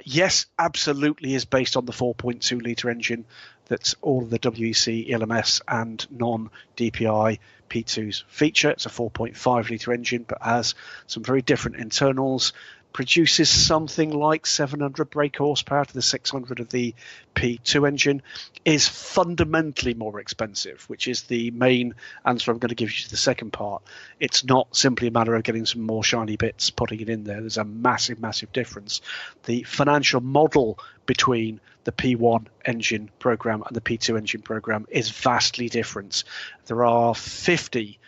Speaker 2: yes, absolutely is based on the 4.2 litre engine that's all of the WEC, ELMS and non-DPI P2s feature. It's a 4.5 litre engine, but has some very different internals, produces something like 700 brake horsepower to the 600 of the P2 engine, is fundamentally more expensive, which is the main answer I'm going to give you to the second part. It's not simply a matter of getting some more shiny bits, putting it in there. There's a massive, massive difference. The financial model between the P1 engine program and the P2 engine program is vastly different. There are 50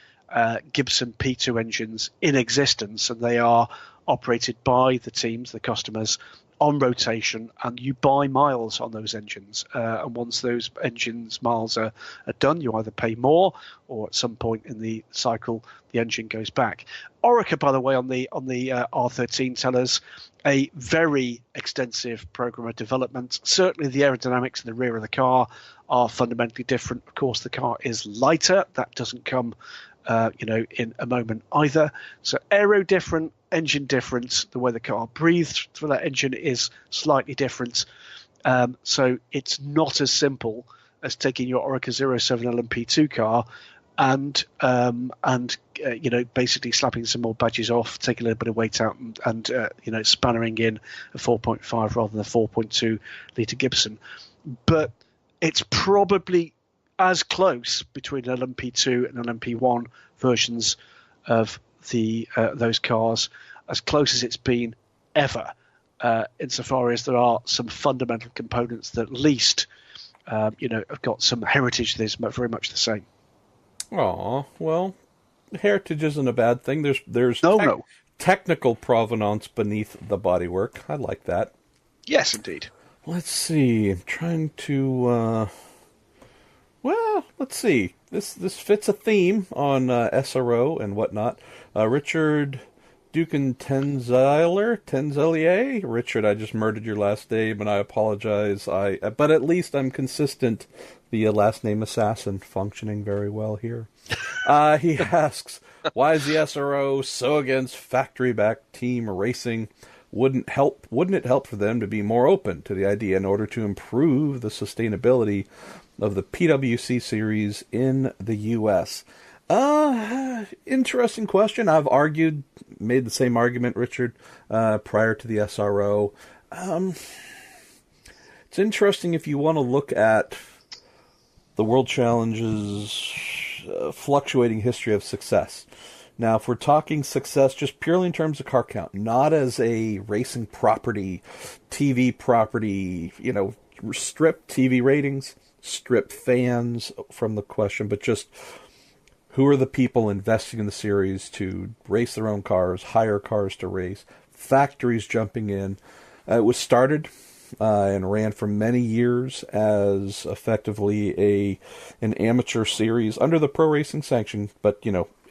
Speaker 2: Gibson P2 engines in existence, and they are operated by the teams, the customers, on rotation, and you buy miles on those engines. And once those engines miles are done, you either pay more, or at some point in the cycle, the engine goes back. Oreca, by the way, on the R13 tell us a very extensive program of development. Certainly the aerodynamics in the rear of the car are fundamentally different. Of course, the car is lighter. That doesn't come in a moment either. So aero different, engine different, the way the car breathes for that engine is slightly different. So it's not as simple as taking your Oreca 07 LMP2 car and basically slapping some more badges off, taking a little bit of weight out and spannering in a 4.5 rather than a 4.2 litre Gibson. But it's probably as close between an LMP2 and an LMP1 versions of those cars, as close as it's been ever, insofar as there are some fundamental components that at least have got some heritage that is very much the same.
Speaker 1: Oh, well, heritage isn't a bad thing. There's
Speaker 2: no.
Speaker 1: technical provenance beneath the bodywork. I like that.
Speaker 2: Yes, indeed.
Speaker 1: Let's see. I'm trying to. Well, let's see. This fits a theme on SRO and whatnot. Richard Dukin Tenzelier. Richard, I just murdered your last name, and I apologize. But at least I'm consistent. The last name assassin functioning very well here. He asks, why is the SRO so against factory-backed team racing? Wouldn't it help for them to be more open to the idea in order to improve the sustainability of the PWC series in the U.S.? Interesting question. I've made the same argument, Richard, prior to the SRO. It's interesting if you want to look at the World Challenge's fluctuating history of success. Now, if we're talking success just purely in terms of car count, not as a racing property, TV property, strip TV ratings, strip fans from the question, but just who are the people investing in the series to race their own cars, hire cars to race, factories jumping in. It was started and ran for many years as effectively an amateur series under the pro racing sanction, but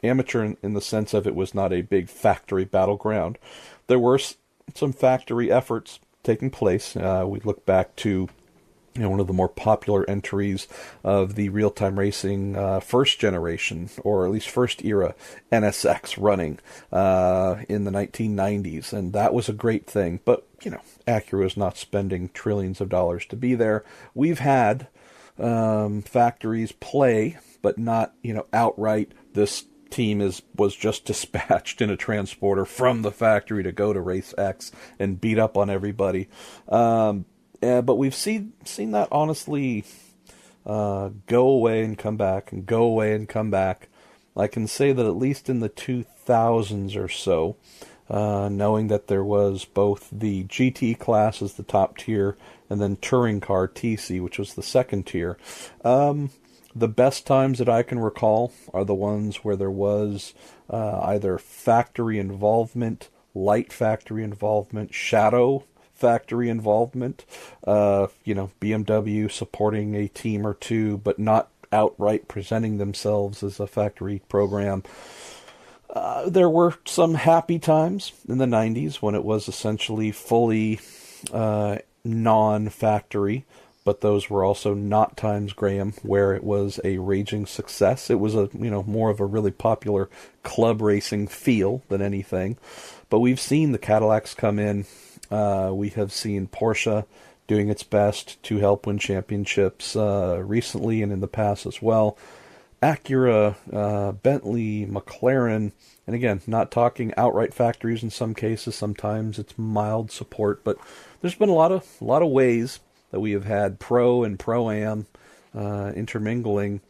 Speaker 1: amateur in the sense of it was not a big factory battleground. There were some factory efforts taking place. We look back to one of the more popular entries of the real-time racing first generation, or at least first era, NSX running in the 1990s, and that was a great thing. But, Acura is not spending trillions of dollars to be there. We've had factories play, but not, outright, this team was just dispatched in a transporter from the factory to go to race X and beat up on everybody. But we've seen that honestly go away and come back and go away and come back. I can say that at least in the 2000s or so, knowing that there was both the GT class as the top tier and then touring car TC, which was the second tier. The best times that I can recall are the ones where there was either factory involvement, light factory involvement, shadow factory involvement, BMW supporting a team or two, but not outright presenting themselves as a factory program. There were some happy times in the 90s when it was essentially fully non-factory, but those were also not times, Graham, where it was a raging success. It was more of a really popular club racing feel than anything. But we've seen the Cadillacs come in. We have seen Porsche doing its best to help win championships recently and in the past as well. Acura, Bentley, McLaren, and again, not talking outright factories in some cases. Sometimes it's mild support, but there's been a lot of ways that we have had pro and pro-am intermingling.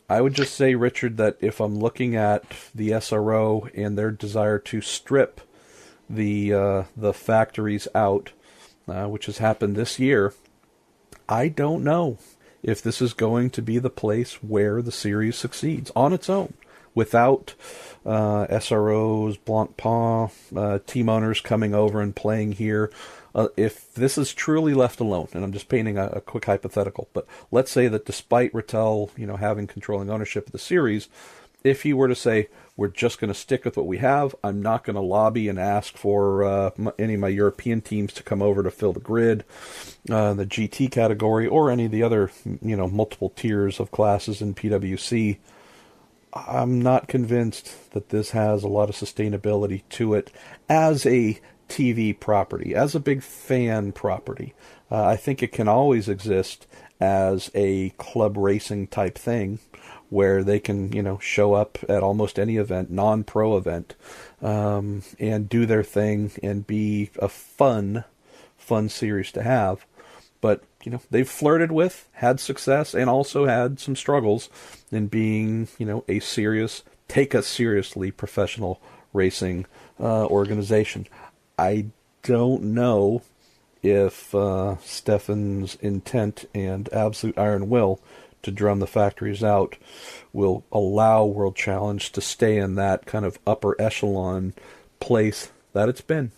Speaker 1: I would just say, Richard, that if I'm looking at the SRO and their desire to strip the factories out, which has happened this year, I don't know if this is going to be the place where the series succeeds on its own, without SROs, Blancpain, team owners coming over and playing here. If this is truly left alone, and I'm just painting a quick hypothetical, but let's say that despite Rattel, having controlling ownership of the series, if he were to say, we're just going to stick with what we have, I'm not going to lobby and ask for any of my European teams to come over to fill the grid, the GT category, or any of the other, multiple tiers of classes in PWC, I'm not convinced that this has a lot of sustainability to it as a TV property, as a big fan property. I think it can always exist as a club racing type thing where they can, show up at almost any event, non-pro event, and do their thing and be a fun series to have. But, they've flirted with, had success, and also had some struggles in being, a serious, take us seriously professional racing organization. I don't know if Stefan's intent and absolute iron will to drum the factories out will allow World Challenge to stay in that kind of upper echelon place that it's been.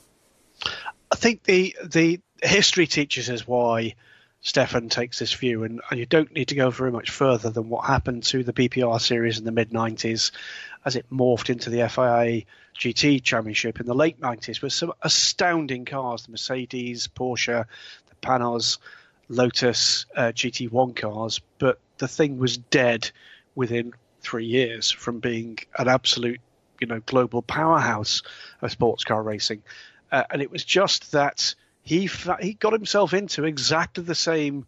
Speaker 2: I think the history teaches us why Stefan takes this view, and you don't need to go very much further than what happened to the BPR series in the mid-90s as it morphed into the FIA GT Championship in the late 90s with some astounding cars, the Mercedes, Porsche, the Panos, Lotus GT1 cars, but the thing was dead within 3 years from being an absolute, global powerhouse of sports car racing. And it was just that he got himself into exactly the same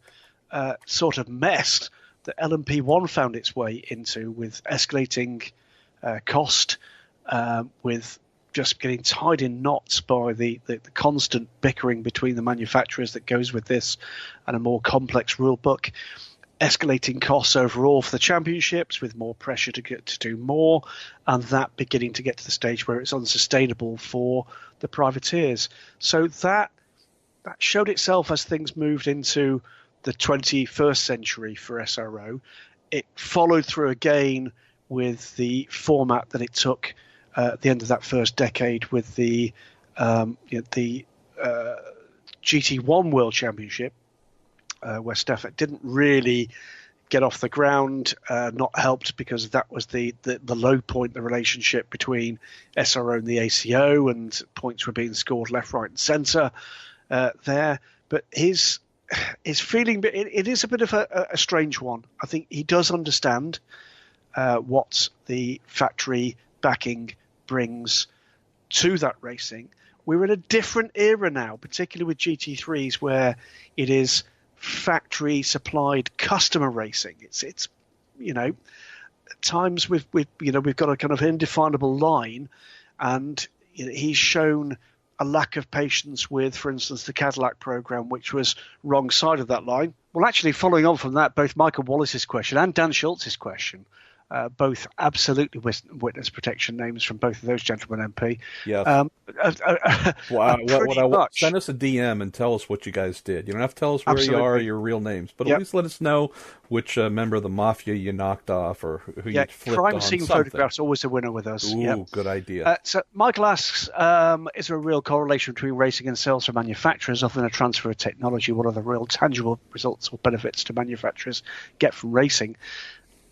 Speaker 2: sort of mess that LMP1 found its way into, with escalating cost, with just getting tied in knots by the constant bickering between the manufacturers that goes with this, and a more complex rule book, escalating costs overall for the championships, with more pressure to get to do more, and that beginning to get to the stage where it's unsustainable for the privateers. So that showed itself as things moved into the 21st century for SRO. It followed through again with the format that it took at the end of that first decade with the GT1 World Championship, where Stefan didn't really get off the ground, not helped because that was the low point, the relationship between SRO and the ACO, and points were being scored left, right, and centre there. But his feeling, it is a bit of a strange one. I think he does understand what the factory backing brings to that racing. We're in a different era now, particularly with GT3s, where it is factory supplied customer racing. It's at times we've got a kind of indefinable line, and he's shown a lack of patience with, for instance, the Cadillac program, which was wrong side of that line. Well, actually, following on from that, both Michael Wallace's question and Dan Schultz's question, both absolutely witness protection names from both of those gentlemen, MP.
Speaker 1: Yes.
Speaker 2: Much.
Speaker 1: Send us a DM and tell us what you guys did. You don't have to tell us where you are or your real names, but at least let us know which member of the mafia you knocked off or who you flipped
Speaker 2: crime
Speaker 1: on.
Speaker 2: scene
Speaker 1: something.
Speaker 2: photographs always a winner with us.
Speaker 1: Ooh, good idea.
Speaker 2: So Michael asks, is there a real correlation between racing and sales for manufacturers? Other than a transfer of technology, what are the real tangible results or benefits to manufacturers get from racing?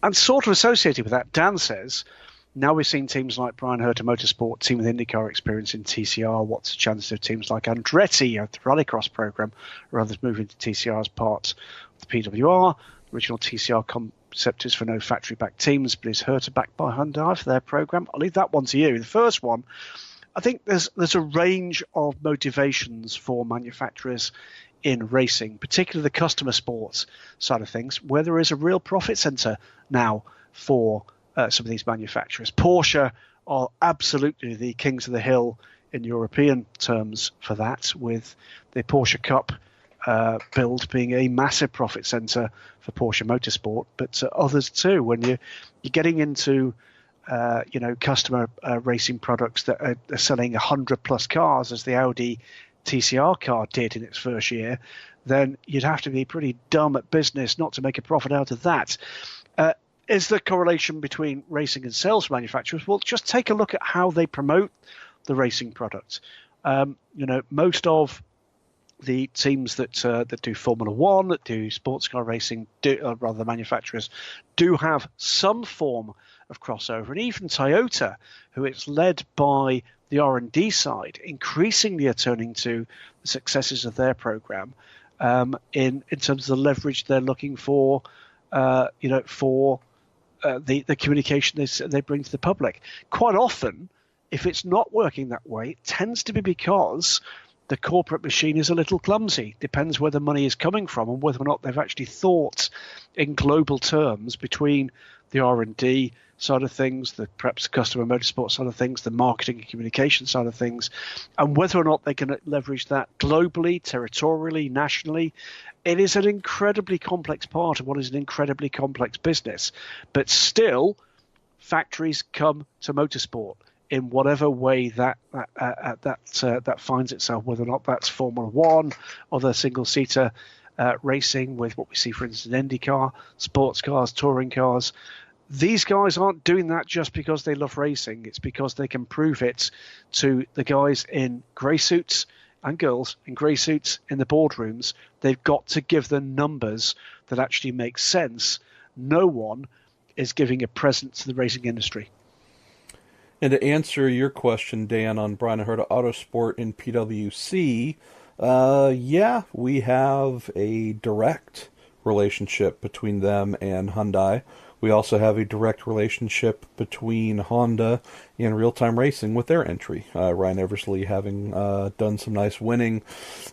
Speaker 2: And sort of associated with that, Dan says, now we've seen teams like Brian Herter Motorsport, team with IndyCar experience in TCR. What's the chances of teams like Andretti, the Rallycross program, or others moving to TCR as part of the PWR? The original TCR concept is for no factory-backed teams, but is Herter backed by Hyundai for their program? I'll leave that one to you. The first one, I think there's a range of motivations for manufacturers in racing, particularly the customer sports side of things, where there is a real profit center now for some of these manufacturers. Porsche are absolutely the kings of the hill in European terms for that, with the Porsche Cup build being a massive profit center for Porsche Motorsport, but others too. When you're getting into customer racing products that are selling 100 plus cars, as the Audi TCR car did in its first year, then you'd have to be pretty dumb at business not to make a profit out of that. Is the correlation between racing and sales manufacturers? Well, just take a look at how they promote the racing product. Most of the teams that do Formula One, that do sports car racing, the manufacturers, do have some form of crossover. And even Toyota, who is led by the R&D side, increasingly are turning to the successes of their program in terms of the leverage they're looking for, for the communication they bring to the public. Quite often, if it's not working that way, it tends to be because the corporate machine is a little clumsy. Depends where the money is coming from and whether or not they've actually thought in global terms between the R&D side of things, the perhaps customer motorsport side of things, the marketing and communication side of things, and whether or not they can leverage that globally, territorially, nationally. It is an incredibly complex part of what is an incredibly complex business. But still, factories come to motorsport in whatever way that finds itself, whether or not that's Formula One, other single-seater racing with what we see, for instance, in IndyCar, sports cars, touring cars. These guys aren't doing that just because they love racing. It's because they can prove it to the guys in grey suits and girls in grey suits in the boardrooms. They've got to give them numbers that actually make sense. No one is giving a present to the racing industry.
Speaker 1: And to answer your question, Dan, on Brian and Herta Autosport in PWC, yeah, we have a direct relationship between them and Hyundai. We also have a direct relationship between Honda and Real Time Racing with their entry. Ryan Eversley having done some nice winning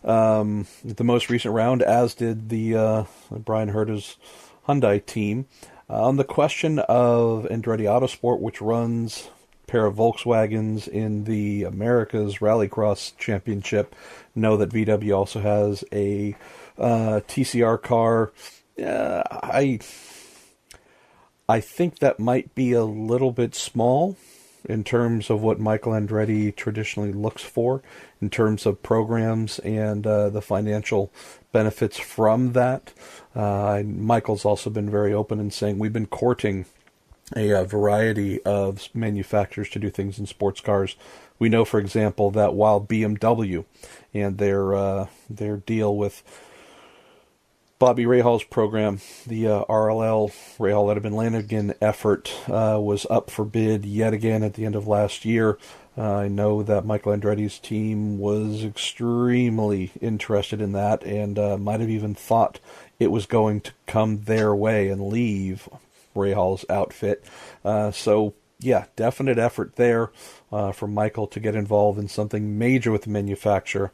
Speaker 1: the most recent round, as did the Brian Herta's Hyundai team. On the question of Andretti Autosport, which runs a pair of Volkswagens in the America's Rallycross Championship, know that VW also has a TCR car. I think that might be a little bit small in terms of what Michael Andretti traditionally looks for in terms of programs and the financial benefits from that. Michael's also been very open in saying we've been courting a variety of manufacturers to do things in sports cars. We know, for example, that while BMW and their deal with Bobby Rahal's program, the RLL, Rahal Letterman Lanigan effort, was up for bid yet again at the end of last year. I know that Michael Andretti's team was extremely interested in that and might have even thought it was going to come their way and leave Rahal's outfit. So, yeah, definite effort there for Michael to get involved in something major with the manufacturer.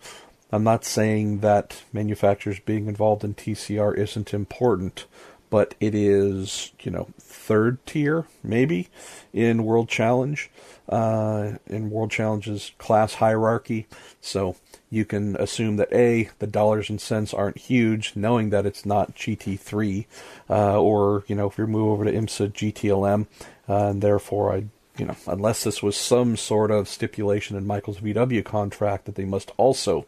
Speaker 1: I'm not saying that manufacturers being involved in TCR isn't important, but it is, third tier, maybe, in World Challenge, in World Challenge's class hierarchy. So you can assume that, A, the dollars and cents aren't huge, knowing that it's not GT3, or, if you move over to IMSA GTLM, and therefore unless this was some sort of stipulation in Michael's VW contract that they must also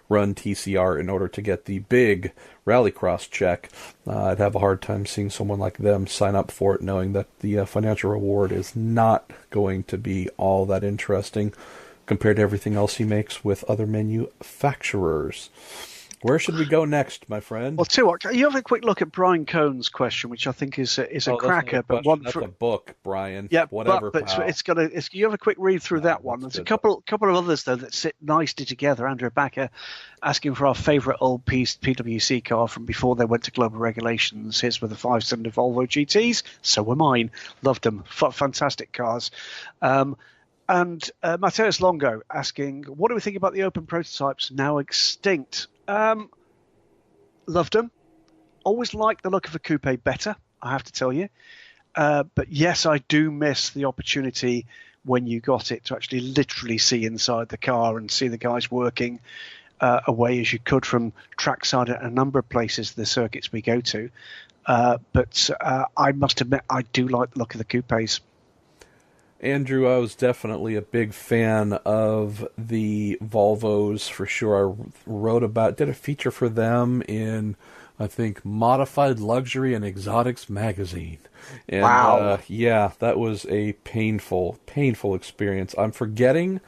Speaker 1: run TCR in order to get the big rallycross check, I'd have a hard time seeing someone like them sign up for it, knowing that the financial reward is not going to be all that interesting compared to everything else he makes with other manufacturers. Where should we go next, my friend?
Speaker 2: Well, too, you have a quick look at Brian Cohn's question, which I think is a cracker.
Speaker 1: But one that's a book, Brian.
Speaker 2: Yeah,
Speaker 1: whatever.
Speaker 2: But you have a quick read through that one. There's a couple of others though that sit nicely together. Andrew Backer asking for our favourite old PWC car from before they went to global regulations. His were the 5-cylinder Volvo GTs. So were mine. Loved them. Fantastic cars. And Mateus Longo asking, what do we think about the open prototypes now extinct? Loved them. Always liked the look of a coupe better, I have to tell you. But yes, I do miss the opportunity when you got it to actually literally see inside the car and see the guys working away as you could from trackside at a number of places, the circuits we go to. But I must admit, I do like the look of the coupes.
Speaker 1: Andrew, I was definitely a big fan of the Volvos for sure. I did a feature for them in, I think, Modified Luxury and Exotics magazine. And,
Speaker 2: wow.
Speaker 1: Yeah, that was a painful experience. I'm forgetting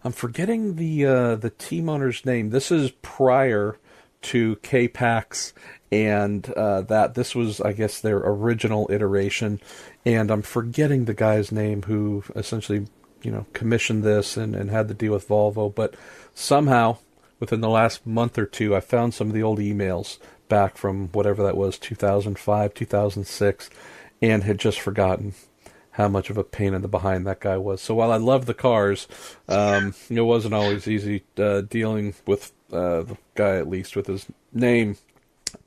Speaker 1: the team owner's name. This is prior to K-Pax and that. This was, I guess, their original iteration. And I'm forgetting the guy's name who essentially, commissioned this and had to deal with Volvo. But somehow, within the last month or two, I found some of the old emails back from whatever that was, 2005, 2006, and had just forgotten how much of a pain in the behind that guy was. So while I love the cars, it wasn't always easy dealing with the guy, at least with his name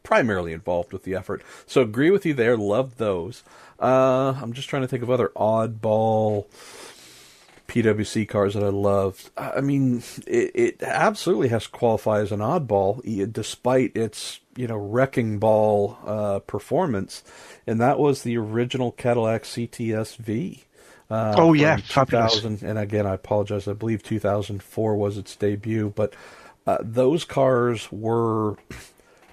Speaker 1: primarily involved with the effort. So agree with you there. Love those. I'm just trying to think of other oddball PWC cars that I loved. I mean, it absolutely has to qualify as an oddball, despite its wrecking ball performance, and that was the original Cadillac CTS-V.
Speaker 2: Oh yeah,
Speaker 1: 2000, and again, I apologize. I believe 2004 was its debut, but those cars were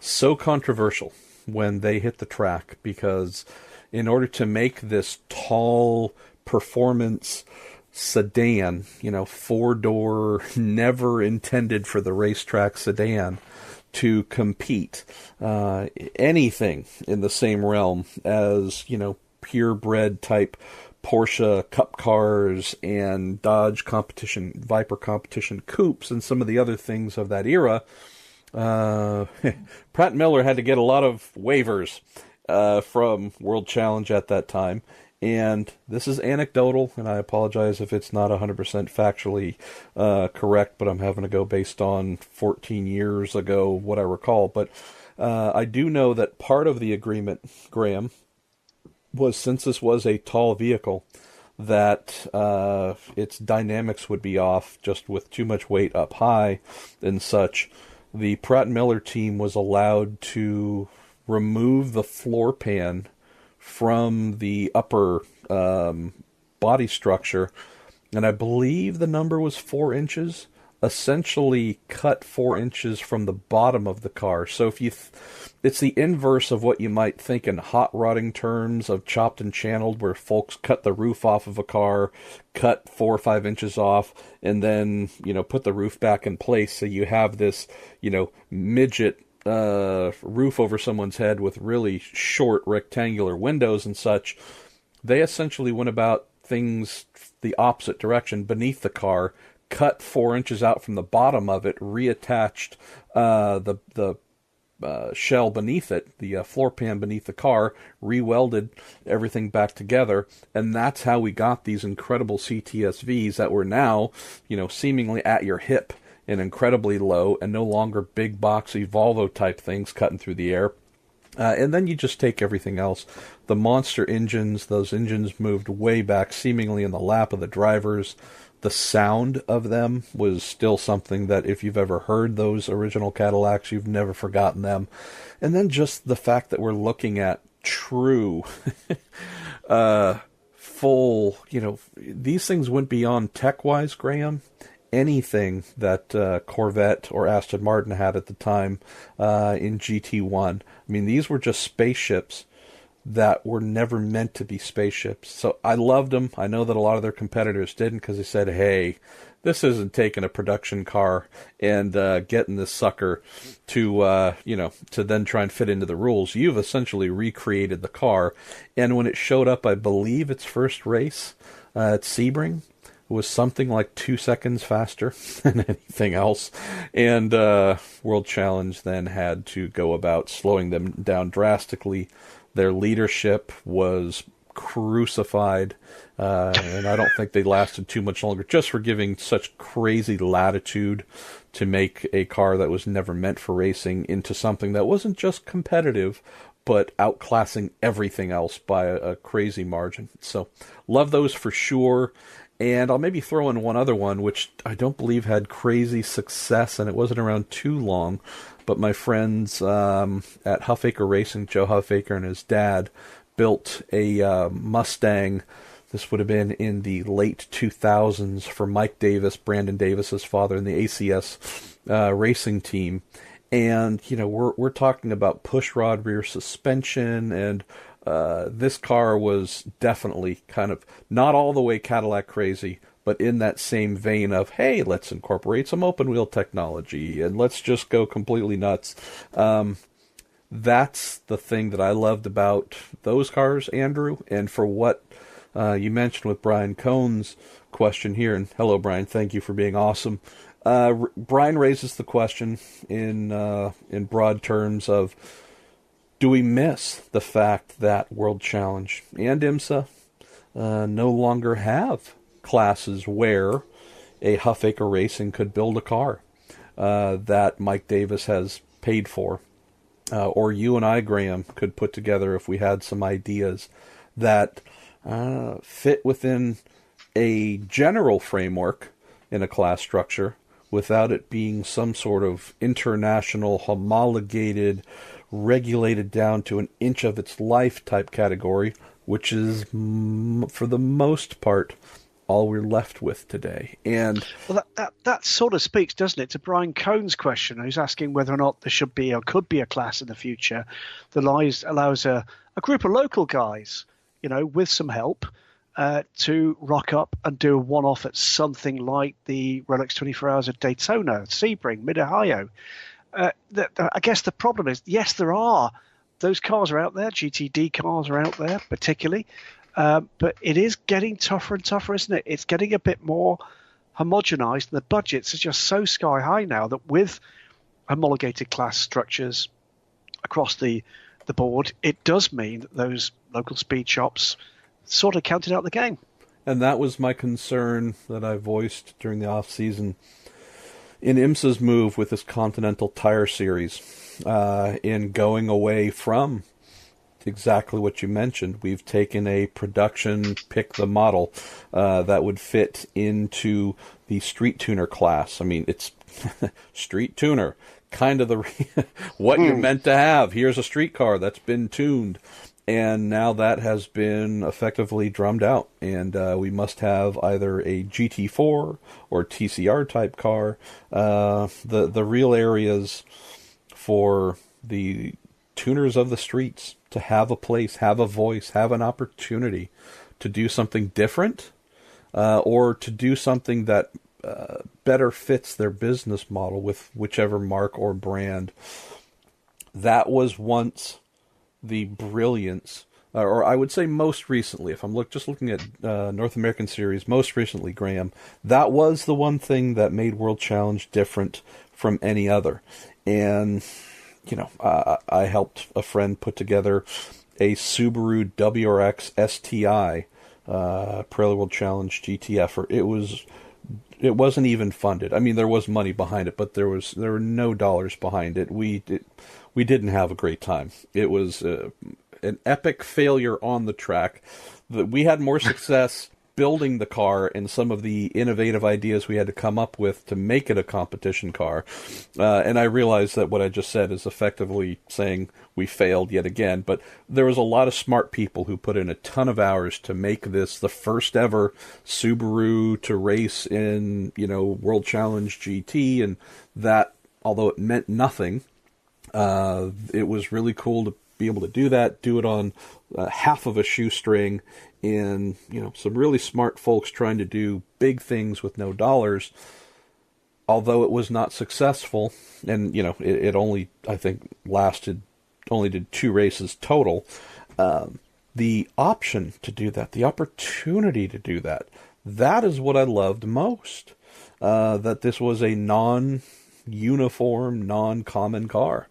Speaker 1: so controversial when they hit the track because in order to make this tall performance sedan, 4-door, never intended for the racetrack sedan, to compete anything in the same realm as, purebred type Porsche Cup cars and Dodge competition, Viper competition coupes, and some of the other things of that era. Pratt Miller had to get a lot of waivers from World Challenge at that time. And this is anecdotal, and I apologize if it's not 100% factually correct, but I'm having to go based on 14 years ago, what I recall. But I do know that part of the agreement, Graham, was since this was a tall vehicle, that its dynamics would be off just with too much weight up high and such. The Pratt Miller team was allowed to remove the floor pan from the upper body structure, and I believe the number was 4 inches, essentially cut 4 inches from the bottom of the car. So if you it's the inverse of what you might think in hot rodding terms of chopped and channeled, where folks cut the roof off of a car, cut 4 or 5 inches off, and then, put the roof back in place. So you have this, midget roof over someone's head with really short rectangular windows and such. They essentially went about things the opposite direction beneath the car, cut 4 inches out from the bottom of it, reattached the shell beneath it, the floor pan beneath the car, re-welded everything back together, and that's how we got these incredible CTSVs that were now, seemingly at your hip and incredibly low, and no longer big boxy Volvo type things cutting through the air. And then you just take everything else. The monster engines, those engines moved way back, seemingly in the lap of the drivers. The sound of them was still something that if you've ever heard those original Cadillacs, you've never forgotten them. And then just the fact that we're looking at true, full, these things went beyond tech-wise, Graham. Anything that Corvette or Aston Martin had at the time in GT1. I mean, these were just spaceships that were never meant to be spaceships. So I loved them. I know that a lot of their competitors didn't, because they said, hey, this isn't taking a production car and getting this sucker to, to then try and fit into the rules. You've essentially recreated the car. And when it showed up, I believe its first race at Sebring, was something like 2 seconds faster than anything else. And World Challenge then had to go about slowing them down drastically. Their leadership was crucified, and I don't think they lasted too much longer, just for giving such crazy latitude to make a car that was never meant for racing into something that wasn't just competitive, but outclassing everything else by a crazy margin. So, love those for sure. And I'll maybe throw in one other one, which I don't believe had crazy success, and it wasn't around too long. But my friends at Huffaker Racing, Joe Huffaker and his dad, built a Mustang. This would have been in the late 2000s for Mike Davis, Brandon Davis's father, in the ACS racing team. And, we're talking about pushrod rear suspension, and this car was definitely kind of not all the way Cadillac crazy, but in that same vein of, hey, let's incorporate some open wheel technology and let's just go completely nuts. That's the thing that I loved about those cars, Andrew. And for what you mentioned with Brian Cohn's question here, and hello, Brian, thank you for being awesome. Brian raises the question in broad terms of, do we miss the fact that World Challenge and IMSA no longer have classes where a Huffaker Racing could build a car that Mike Davis has paid for? Or you and I, Graham, could put together if we had some ideas that fit within a general framework in a class structure without it being some sort of international, homologated, regulated down to an inch of its life type category, which is, for the most part, all we're left with today. And
Speaker 2: well, that sort of speaks, doesn't it, to Brian Cohn's question, who's asking whether or not there should be or could be a class in the future that allows a group of local guys, with some help, to rock up and do a one-off at something like the Rolex 24 Hours at Daytona, Sebring, Mid-Ohio. I guess the problem is, yes, those cars are out there. GTD cars are out there, particularly. But it is getting tougher and tougher, isn't it? It's getting a bit more homogenized. The budgets are just so sky high now that with homologated class structures across the board, it does mean that those local speed shops sort of counted out the game.
Speaker 1: And that was my concern that I voiced during the off-season in IMSA's move with this Continental Tire Series, in going away from exactly what you mentioned. We've taken a production pick the model that would fit into the street tuner class. I mean, it's street tuner, kind of what you're meant to have. Here's a street car that's been tuned. And now that has been effectively drummed out, and we must have either a GT4 or TCR type car. The real areas for the tuners of the streets to have a place, have a voice, have an opportunity to do something different, or to do something that better fits their business model with whichever mark or brand. That was once the brilliance, or I would say most recently, if I'm just looking at North American Series, most recently, Graham, that was the one thing that made World Challenge different from any other. And, I helped a friend put together a Subaru WRX STI, Pirelli World Challenge GTF. It wasn't even funded. I mean, there was money behind it, but there were no dollars behind it. We didn't have a great time. It was an epic failure on the track. We had more success building the car and some of the innovative ideas we had to come up with to make it a competition car. And I realized that what I just said is effectively saying we failed yet again. But there was a lot of smart people who put in a ton of hours to make this the first ever Subaru to race in, World Challenge GT. And that, although it meant nothing, it was really cool to be able to do it on half of a shoestring, and some really smart folks trying to do big things with no dollars. Although it was not successful, and it only, I think, did 2 races total. The option to do that, the opportunity to do that, that is what I loved most. That this was a non-uniform, non-common car.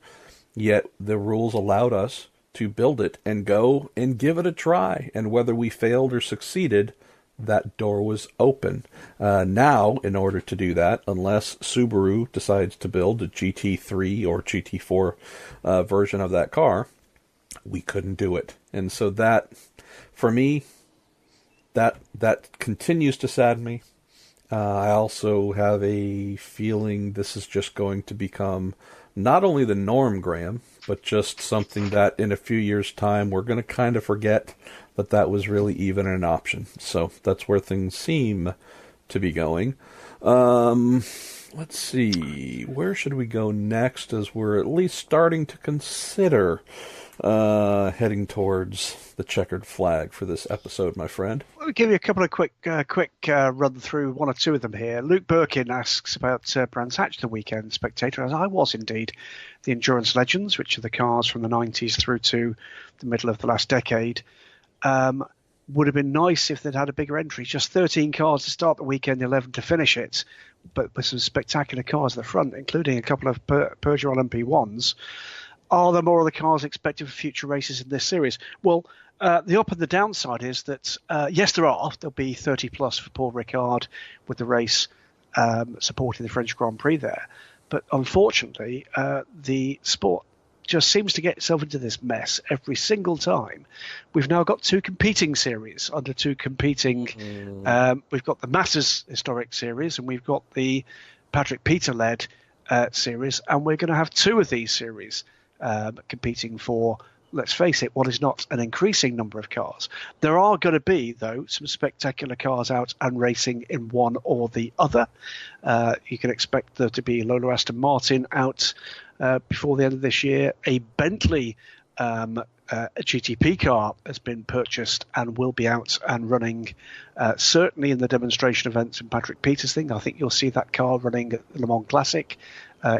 Speaker 1: Yet the rules allowed us to build it and go and give it a try. And whether we failed or succeeded, that door was open. Now, in order to do that, unless Subaru decides to build a GT3 or GT4 version of that car, we couldn't do it. And so that, for me, that continues to sadden me. I also have a feeling this is just going to become not only the norm, Graham, but just something that in a few years' time we're going to kind of forget that was really even an option. So that's where things seem to be going. Let's see, where should we go next, as we're at least starting to consider heading towards the checkered flag for this episode, my friend.
Speaker 2: I'll give you a couple of quick run through, one or two of them here. Luke Birkin asks about Brands Hatch the weekend spectator, as I was indeed. The Endurance Legends, which are the cars from the 90s through to the middle of the last decade. Would have been nice if they'd had a bigger entry. Just 13 cars to start the weekend, 11 to finish it, but with some spectacular cars at the front, including a couple of Peugeot LMP1s. Are there more of the cars expected for future races in this series? Well, the up and the downside is that, yes, there are. There'll be 30 plus for Paul Ricard with the race supporting the French Grand Prix there. But unfortunately, the sport just seems to get itself into this mess every single time. We've now got 2 competing series under 2 competing. We've got the Masters Historic Series and we've got the Patrick Peter-led series, and we're going to have 2 of these series competing for let's face it, what is not an increasing number of cars. There are going to be, though, some spectacular cars out and racing in one or the other. You can expect there to be Lola Aston Martin out before the end of this year. A Bentley a GTP car has been purchased and will be out and running, certainly in the demonstration events in Patrick Peters thing. I think you'll see that car running at the Le Mans Classic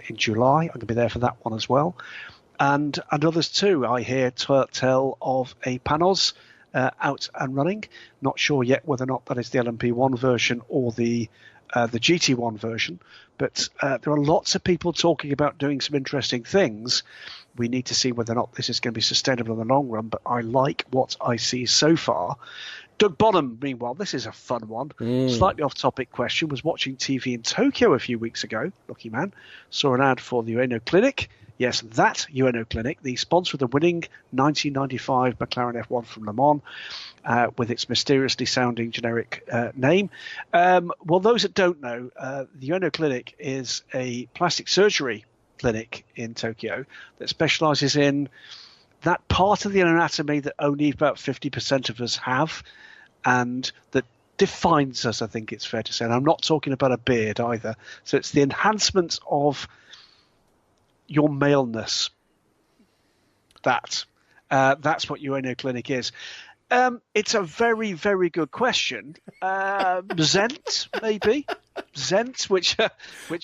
Speaker 2: in July. I'm going to be there for that one as well. And others too. I hear tell of a Panos out and running. Not sure yet whether or not that is the LMP1 version or the GT1 version. But there are lots of people talking about doing some interesting things. We need to see whether or not this is going to be sustainable in the long run, but I like what I see so far. Doug Bonham, meanwhile, this is a fun one. Slightly off-topic question. Was watching TV in Tokyo a few weeks ago. Lucky man. Saw an ad for the Ueno Clinic. Yes, that Ueno Clinic, the sponsor of the winning 1995 McLaren F1 from Le Mans, with its mysteriously sounding generic name. Well, those that don't know, the Ueno Clinic is a plastic surgery clinic in Tokyo that specializes in that part of the anatomy that only about 50% of us have, and that defines us, I think it's fair to say. And I'm not talking about a beard either. So it's the enhancement of your maleness. That's what Ueno Clinic is. It's a very, very good question. Zent, maybe? Zent, which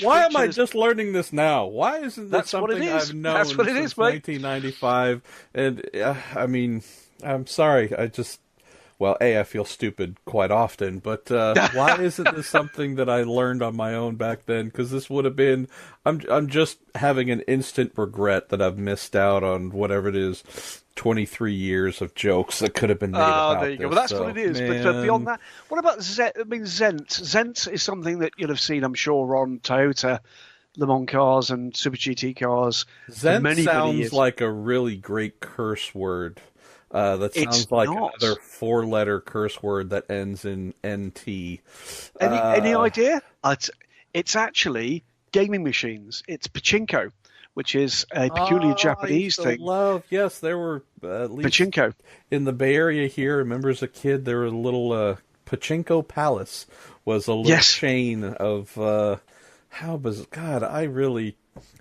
Speaker 1: why am I just learning this now? Why isn't that something I've known
Speaker 2: That's what it
Speaker 1: since
Speaker 2: is, mate.
Speaker 1: 1995? And I mean, I'm sorry. I feel stupid quite often, but why isn't this something that I learned on my own back then? Because this would have been, I'm just having an instant regret that I've missed out on whatever it is, 23 years of jokes that could have been made about
Speaker 2: there you
Speaker 1: this.
Speaker 2: go. Well, that's
Speaker 1: so,
Speaker 2: what it is.
Speaker 1: man.
Speaker 2: But beyond that, what about Zent? I mean, Zent. Zent is something that you'll have seen, I'm sure, on Toyota Le Mans cars and Super GT cars.
Speaker 1: Zent
Speaker 2: many
Speaker 1: sounds
Speaker 2: years.
Speaker 1: like a really great curse word. That sounds like another 4-letter curse word that ends in NT.
Speaker 2: Any idea? It's actually gaming machines. It's pachinko, which is a peculiar Japanese thing.
Speaker 1: Yes, there were at least
Speaker 2: pachinko
Speaker 1: in the Bay Area here. I remember as a kid, there was a little Pachinko Palace was a little chain of how was God?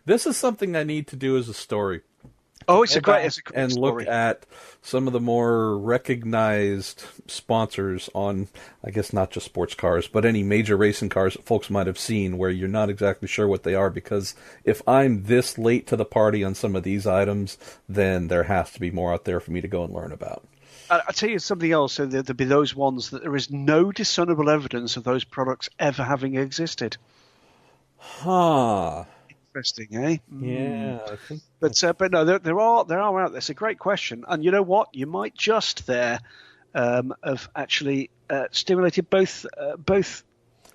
Speaker 1: This is something I need to do as a story.
Speaker 2: Oh, it's a great
Speaker 1: and
Speaker 2: story.
Speaker 1: Look at some of the more recognized sponsors on, I guess, not just sports cars, but any major racing cars that folks might have seen where you're not exactly sure what they are, because if I'm this late to the party on some of these items, then there has to be more out there for me to go and learn about.
Speaker 2: I'll tell you something else. So there'll be those ones that there is no discernible evidence of those products ever having existed.
Speaker 1: Huh.
Speaker 2: Interesting, eh?
Speaker 1: Yeah, I think.
Speaker 2: But no, there are out there. It's a great question, and you know what? You might just have actually stimulated both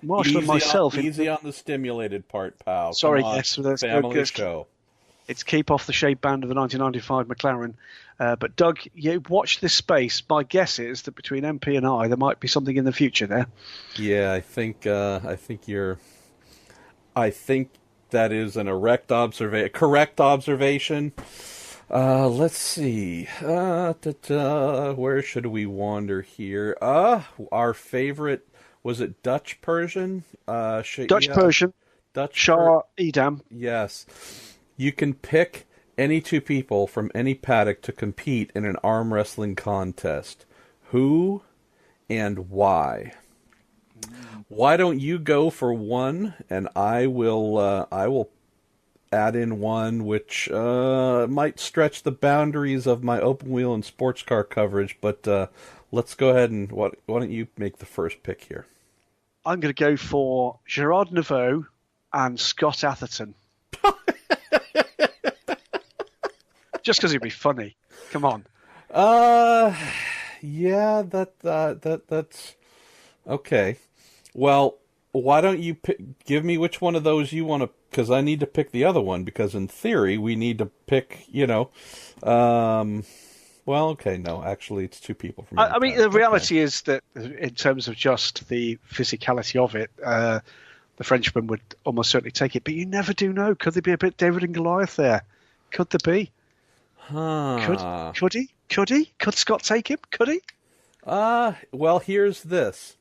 Speaker 2: Marshall and myself.
Speaker 1: Easy on the stimulated part, pal.
Speaker 2: Sorry,
Speaker 1: Come on,
Speaker 2: yes, that's
Speaker 1: family
Speaker 2: good.
Speaker 1: show.
Speaker 2: It's keep off the shade band of the 1995 McLaren. But Doug, you watch this space. My guess is that between MP and I, there might be something in the future there.
Speaker 1: Yeah, I think that is an correct observation. Let's see. Where should we wander here? Our favorite, was it Dutch Persian?
Speaker 2: Persian.
Speaker 1: Dutch
Speaker 2: Shah Edam.
Speaker 1: Yes. You can pick any two people from any paddock to compete in an arm wrestling contest. Who and why? Why don't you go for one, and I will add in one which might stretch the boundaries of my open wheel and sports car coverage, but let's go ahead and why don't you make the first pick here?
Speaker 2: I'm going to go for Gerard Neveu and Scott Atherton. Just because it'd be funny. Come on.
Speaker 1: Yeah, that's okay. Well, why don't you give me which one of those you want to, because I need to pick the other one, because in theory we need to pick, well, okay, no, actually it's two people from
Speaker 2: I mean, the reality is that in terms of just the physicality of it, the Frenchman would almost certainly take it, but you never do know. Could there be a bit David and Goliath there? Could there be? Could
Speaker 1: Huh.
Speaker 2: could he? Could he? Could Scott take him? Could he?
Speaker 1: Well, here's this.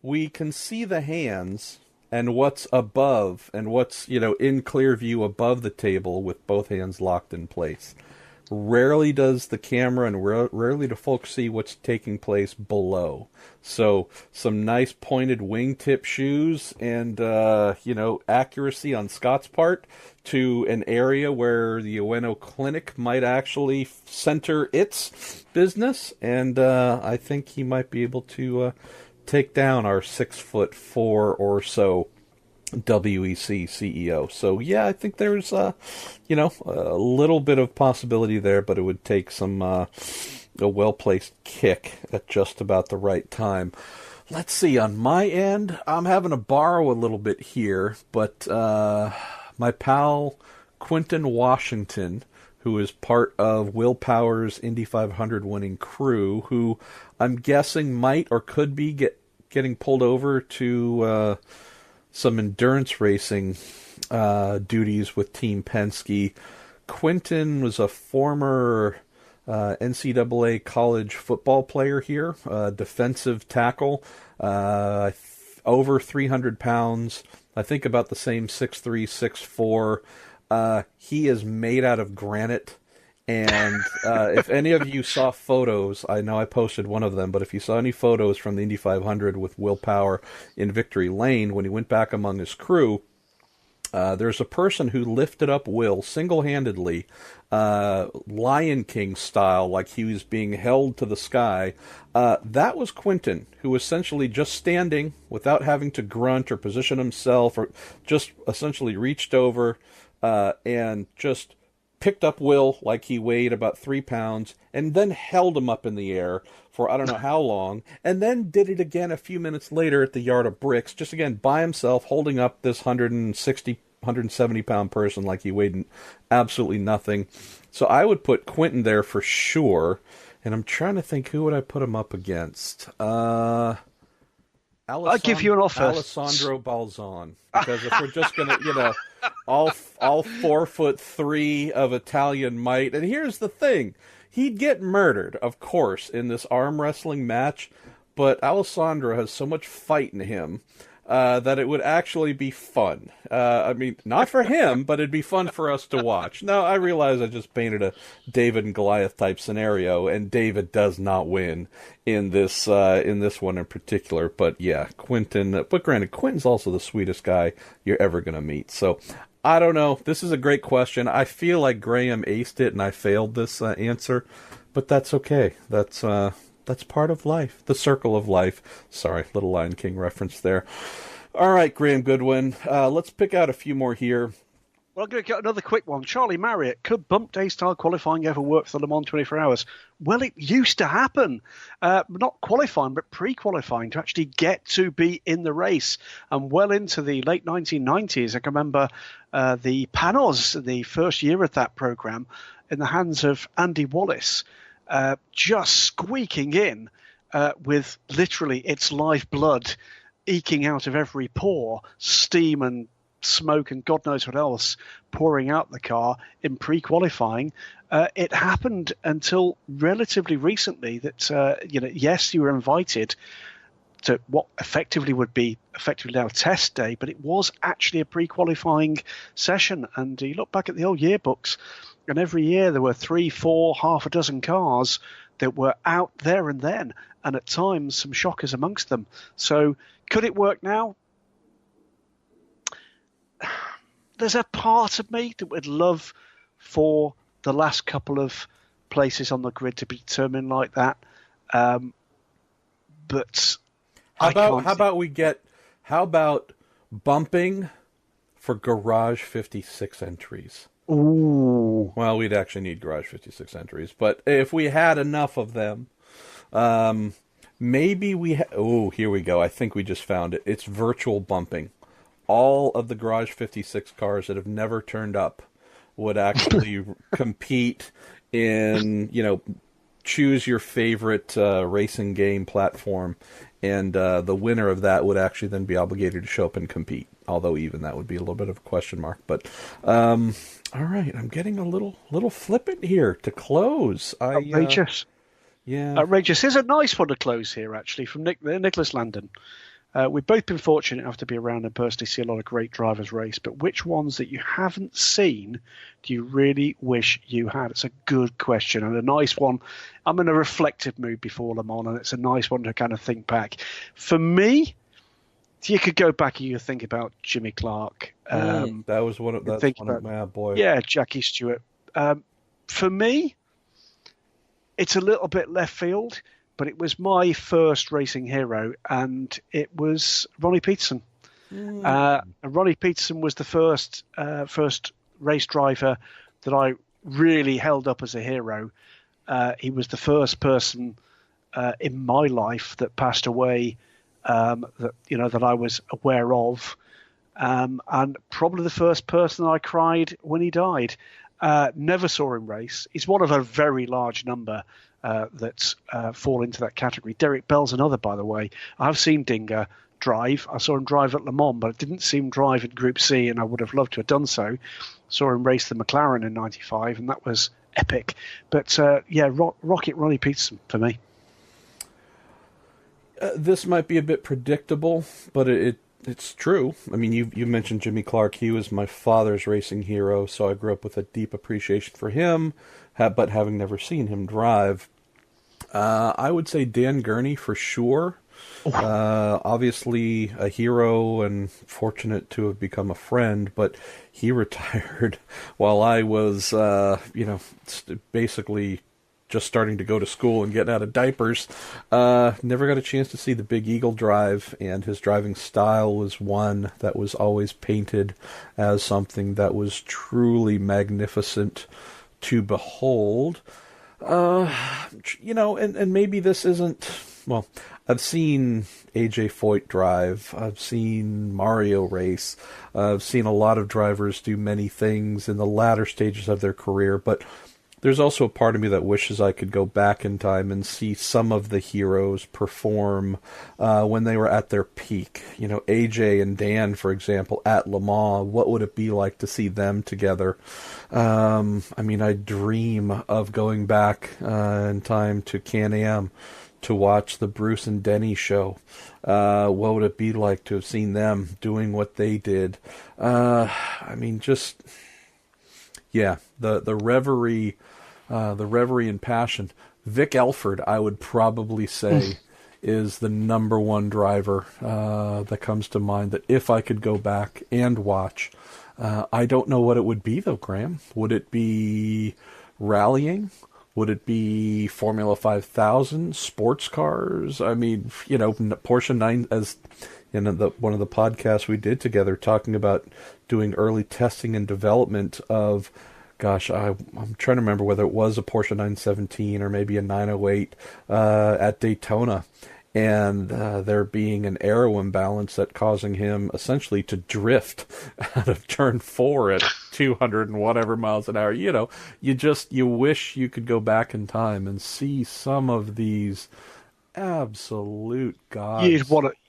Speaker 1: We can see the hands and what's above and what's, in clear view above the table with both hands locked in place. Rarely does the camera and rarely do folks see what's taking place below. So some nice pointed wingtip shoes and, accuracy on Scott's part to an area where the Ueno Clinic might actually center its business. And I think he might be able to take down our 6'4" or so WEC CEO. So yeah, I think there's a little bit of possibility there, but it would take some a well-placed kick at just about the right time. Let's see, on my end, I'm having to borrow a little bit here, but my pal Quentin Washington, who is part of Will Power's Indy 500 winning crew, who I'm guessing might or could be getting pulled over to some endurance racing duties with Team Penske. Quentin was a former NCAA college football player here, defensive tackle, over 300 pounds, I think about the same 6'3", 6'4". He is made out of granite. And if any of you saw photos, I know I posted one of them, but if you saw any photos from the Indy 500 with Will Power in Victory Lane, when he went back among his crew, there's a person who lifted up Will single-handedly, Lion King style, like he was being held to the sky. That was Quentin, who essentially just standing without having to grunt or position himself, or just essentially reached over and just picked up Will like he weighed about 3 pounds, and then held him up in the air for I don't know how long, and then did it again a few minutes later at the Yard of Bricks, just again by himself, holding up this 160, 170-pound person like he weighed absolutely nothing. So I would put Quentin there for sure, and I'm trying to think who would I put him up against.
Speaker 2: I'll give you an offer.
Speaker 1: Alessandro Balzan. Because if we're just going to, all 4'3" of Italian might. And here's the thing. He'd get murdered, of course, in this arm wrestling match. But Alessandro has so much fight in him that it would actually be fun. I mean, not for him, but it'd be fun for us to watch. Now, I realize I just painted a David and Goliath type scenario, and David does not win in this one in particular. But yeah, Quentin. But granted, Quentin's also the sweetest guy you're ever going to meet. So I don't know. This is a great question. I feel like Graham aced it, and I failed this answer, but that's okay. That's part of life, the circle of life. Sorry, little Lion King reference there. All right, Graham Goodwin, let's pick out a few more here.
Speaker 2: Well, I'm going to get another quick one. Charlie Marriott, could bump day style qualifying ever work for the Le Mans 24 Hours? Well, it used to happen. Not qualifying, but pre-qualifying to actually get to be in the race. And well into the late 1990s, I can remember the Panos, the first year of that program, in the hands of Andy Wallace, just squeaking in with literally its lifeblood eking out of every pore, steam and smoke and God knows what else pouring out the car in pre-qualifying. It happened until relatively recently that, yes, you were invited to what effectively would be now test day, but it was actually a pre-qualifying session. And you look back at the old yearbooks, and every year there were 3, 4, half a dozen cars that were out there and then, and at times some shockers amongst them. So could it work now? There's a part of me that would love for the last couple of places on the grid to be determined like that. But
Speaker 1: how about bumping for Garage 56 entries?
Speaker 2: Ooh.
Speaker 1: Well, we'd actually need Garage 56 entries, but if we had enough of them, maybe here we go. I think we just found it. It's virtual bumping. All of the Garage 56 cars that have never turned up would actually compete in, choose your favorite racing game platform, and the winner of that would actually then be obligated to show up and compete although even that would be a little bit of a question mark. But all right, I'm getting a little flippant here to close.
Speaker 2: Outrageous.
Speaker 1: Yeah.
Speaker 2: Outrageous. Here's a nice one to close here, actually, from Nicholas Landon. We've both been fortunate enough to be around and personally see a lot of great drivers race, but which ones that you haven't seen do you really wish you had? It's a good question and a nice one. I'm in a reflective mood before Le Mans, and it's a nice one to kind of think back. For me, you could go back and you think about Jimmy Clark.
Speaker 1: That was one of my boy.
Speaker 2: Yeah, Jackie Stewart. For me, it's a little bit left field, but it was my first racing hero, and it was Ronnie Peterson. And Ronnie Peterson was the first race driver that I really held up as a hero. He was the first person in my life that passed away that I was aware of, and probably the first person I cried when he died. Never saw him race. He's one of a very large number that fall into that category. Derek Bell's another, by the way. I've seen Dinger drive. I saw him drive at Le Mans, but I didn't see him drive in Group C, and I would have loved to have done so. Saw him race the McLaren in '95, and that was epic. But Rocket Ronnie Peterson for me.
Speaker 1: This might be a bit predictable, but it's true. I mean, you mentioned Jimmy Clark. He was my father's racing hero, so I grew up with a deep appreciation for him, but having never seen him drive. I would say Dan Gurney for sure. Obviously a hero and fortunate to have become a friend, but he retired while I was, basically just starting to go to school and getting out of diapers. Never got a chance to see the Big Eagle drive, and his driving style was one that was always painted as something that was truly magnificent to behold. And maybe this isn't, well, I've seen AJ Foyt drive, I've seen Mario race, I've seen a lot of drivers do many things in the latter stages of their career, but there's also a part of me that wishes I could go back in time and see some of the heroes perform when they were at their peak. You know, AJ and Dan, for example, at Le Mans, what would it be like to see them together? I dream of going back in time to Can-Am to watch the Bruce and Denny show. What would it be like to have seen them doing what they did? The reverie, and passion. Vic Elford, I would probably say, is the number one driver that comes to mind that if I could go back and watch. I don't know what it would be, though, Graham. Would it be rallying? Would it be Formula 5000, sports cars? I mean, Porsche 9, as in one of the podcasts we did together, talking about doing early testing and development of, I'm trying to remember whether it was a Porsche 917 or maybe a 908 at Daytona, and there being an aero imbalance that causing him essentially to drift out of turn 4 at 200 and whatever miles an hour. You wish you could go back in time and see some of these absolute gods.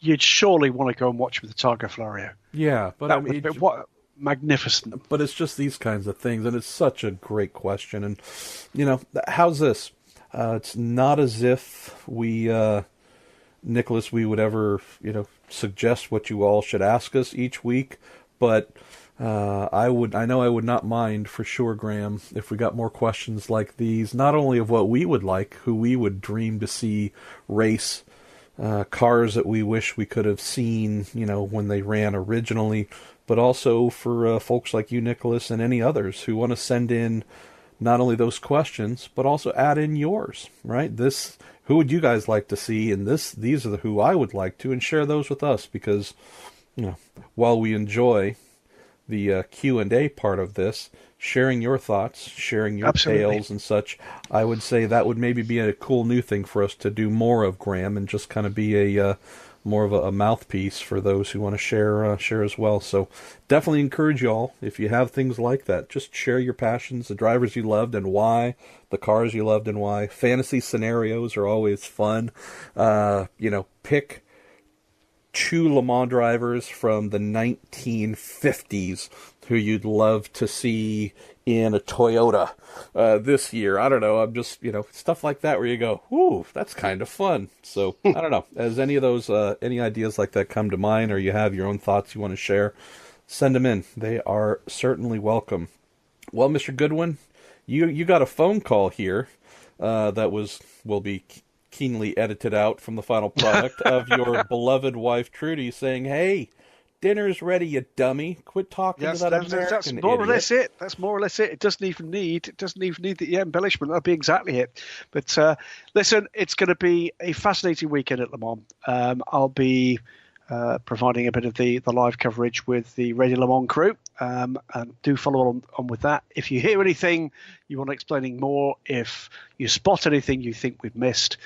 Speaker 2: You'd surely want to go and watch with the Targa Florio.
Speaker 1: Yeah, but
Speaker 2: what magnificent.
Speaker 1: But it's just these kinds of things, and it's such a great question. And how's this? It's not as if we Nicholas, we would ever, suggest what you all should ask us each week, but I know I would not mind for sure, Graham, if we got more questions like these, not only of what we would like, who we would dream to see race, cars that we wish we could have seen, when they ran originally, but also for folks like you, Nicholas, and any others who want to send in not only those questions, but also add in yours, right? Who would you guys like to see? And these are who I would like to, and share those with us, because, while we enjoy the Q&A part of this, sharing your thoughts, sharing your tales and such, I would say that would maybe be a cool new thing for us to do more of, Graham, and just kind of be a more of a mouthpiece for those who want to share as well. So definitely encourage you all, if you have things like that, just share your passions, the drivers you loved and why, the cars you loved and why. Fantasy scenarios are always fun. Pick 2 Le Mans drivers from the 1950s who you'd love to see in a Toyota this year. I don't know. I'm just, stuff like that where you go, ooh, that's kind of fun. So, I don't know. As any of those, any ideas like that come to mind, or you have your own thoughts you want to share, send them in. They are certainly welcome. Well, Mr. Goodwin, you got a phone call here that will be keenly edited out from the final product of your beloved wife, Trudy, saying, hey, dinner's ready, you dummy. Quit talking to that American
Speaker 2: that's more
Speaker 1: idiot.
Speaker 2: or less it. That's more or less it. It doesn't even need the embellishment. That'll be exactly it. But listen, it's going to be a fascinating weekend at Le Mans. I'll be providing a bit of the live coverage with the Radio Le Mans crew. And do follow on with that. If you hear anything you want explaining more, if you spot anything you think we've missed,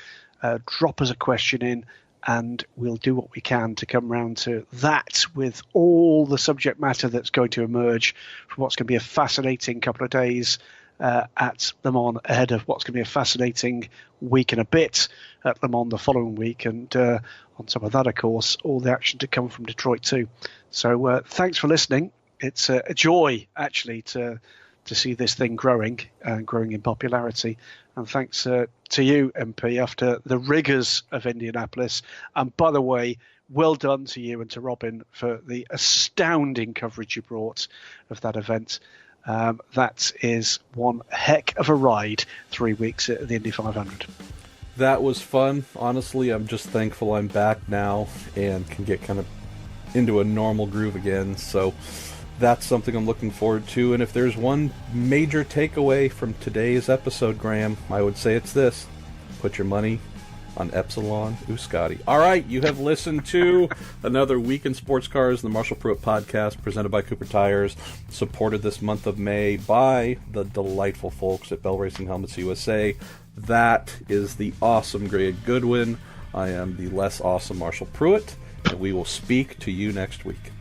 Speaker 2: drop us a question in, and we'll do what we can to come round to that with all the subject matter that's going to emerge from what's going to be a fascinating couple of days at Le Mans, ahead of what's going to be a fascinating week and a bit at Le Mans the following week. And on top of that, of course, all the action to come from Detroit too. So thanks for listening. It's a joy, actually, to see this thing growing in popularity. And thanks to you, MP, after the rigours of Indianapolis. And by the way, well done to you and to Robin for the astounding coverage you brought of that event. That is one heck of a ride, 3 weeks at the Indy 500.
Speaker 1: That was fun. Honestly, I'm just thankful I'm back now and can get kind of into a normal groove again. So that's something I'm looking forward to. And if there's one major takeaway from today's episode, Graham, I would say it's this. Put your money on Epsilon Euskadi. All right, you have listened to another Week in Sports Cars, the Marshall Pruett podcast, presented by Cooper Tires, supported this month of May by the delightful folks at Bell Racing Helmets USA. That is the awesome Greg Goodwin. I am the less awesome Marshall Pruett, and we will speak to you next week.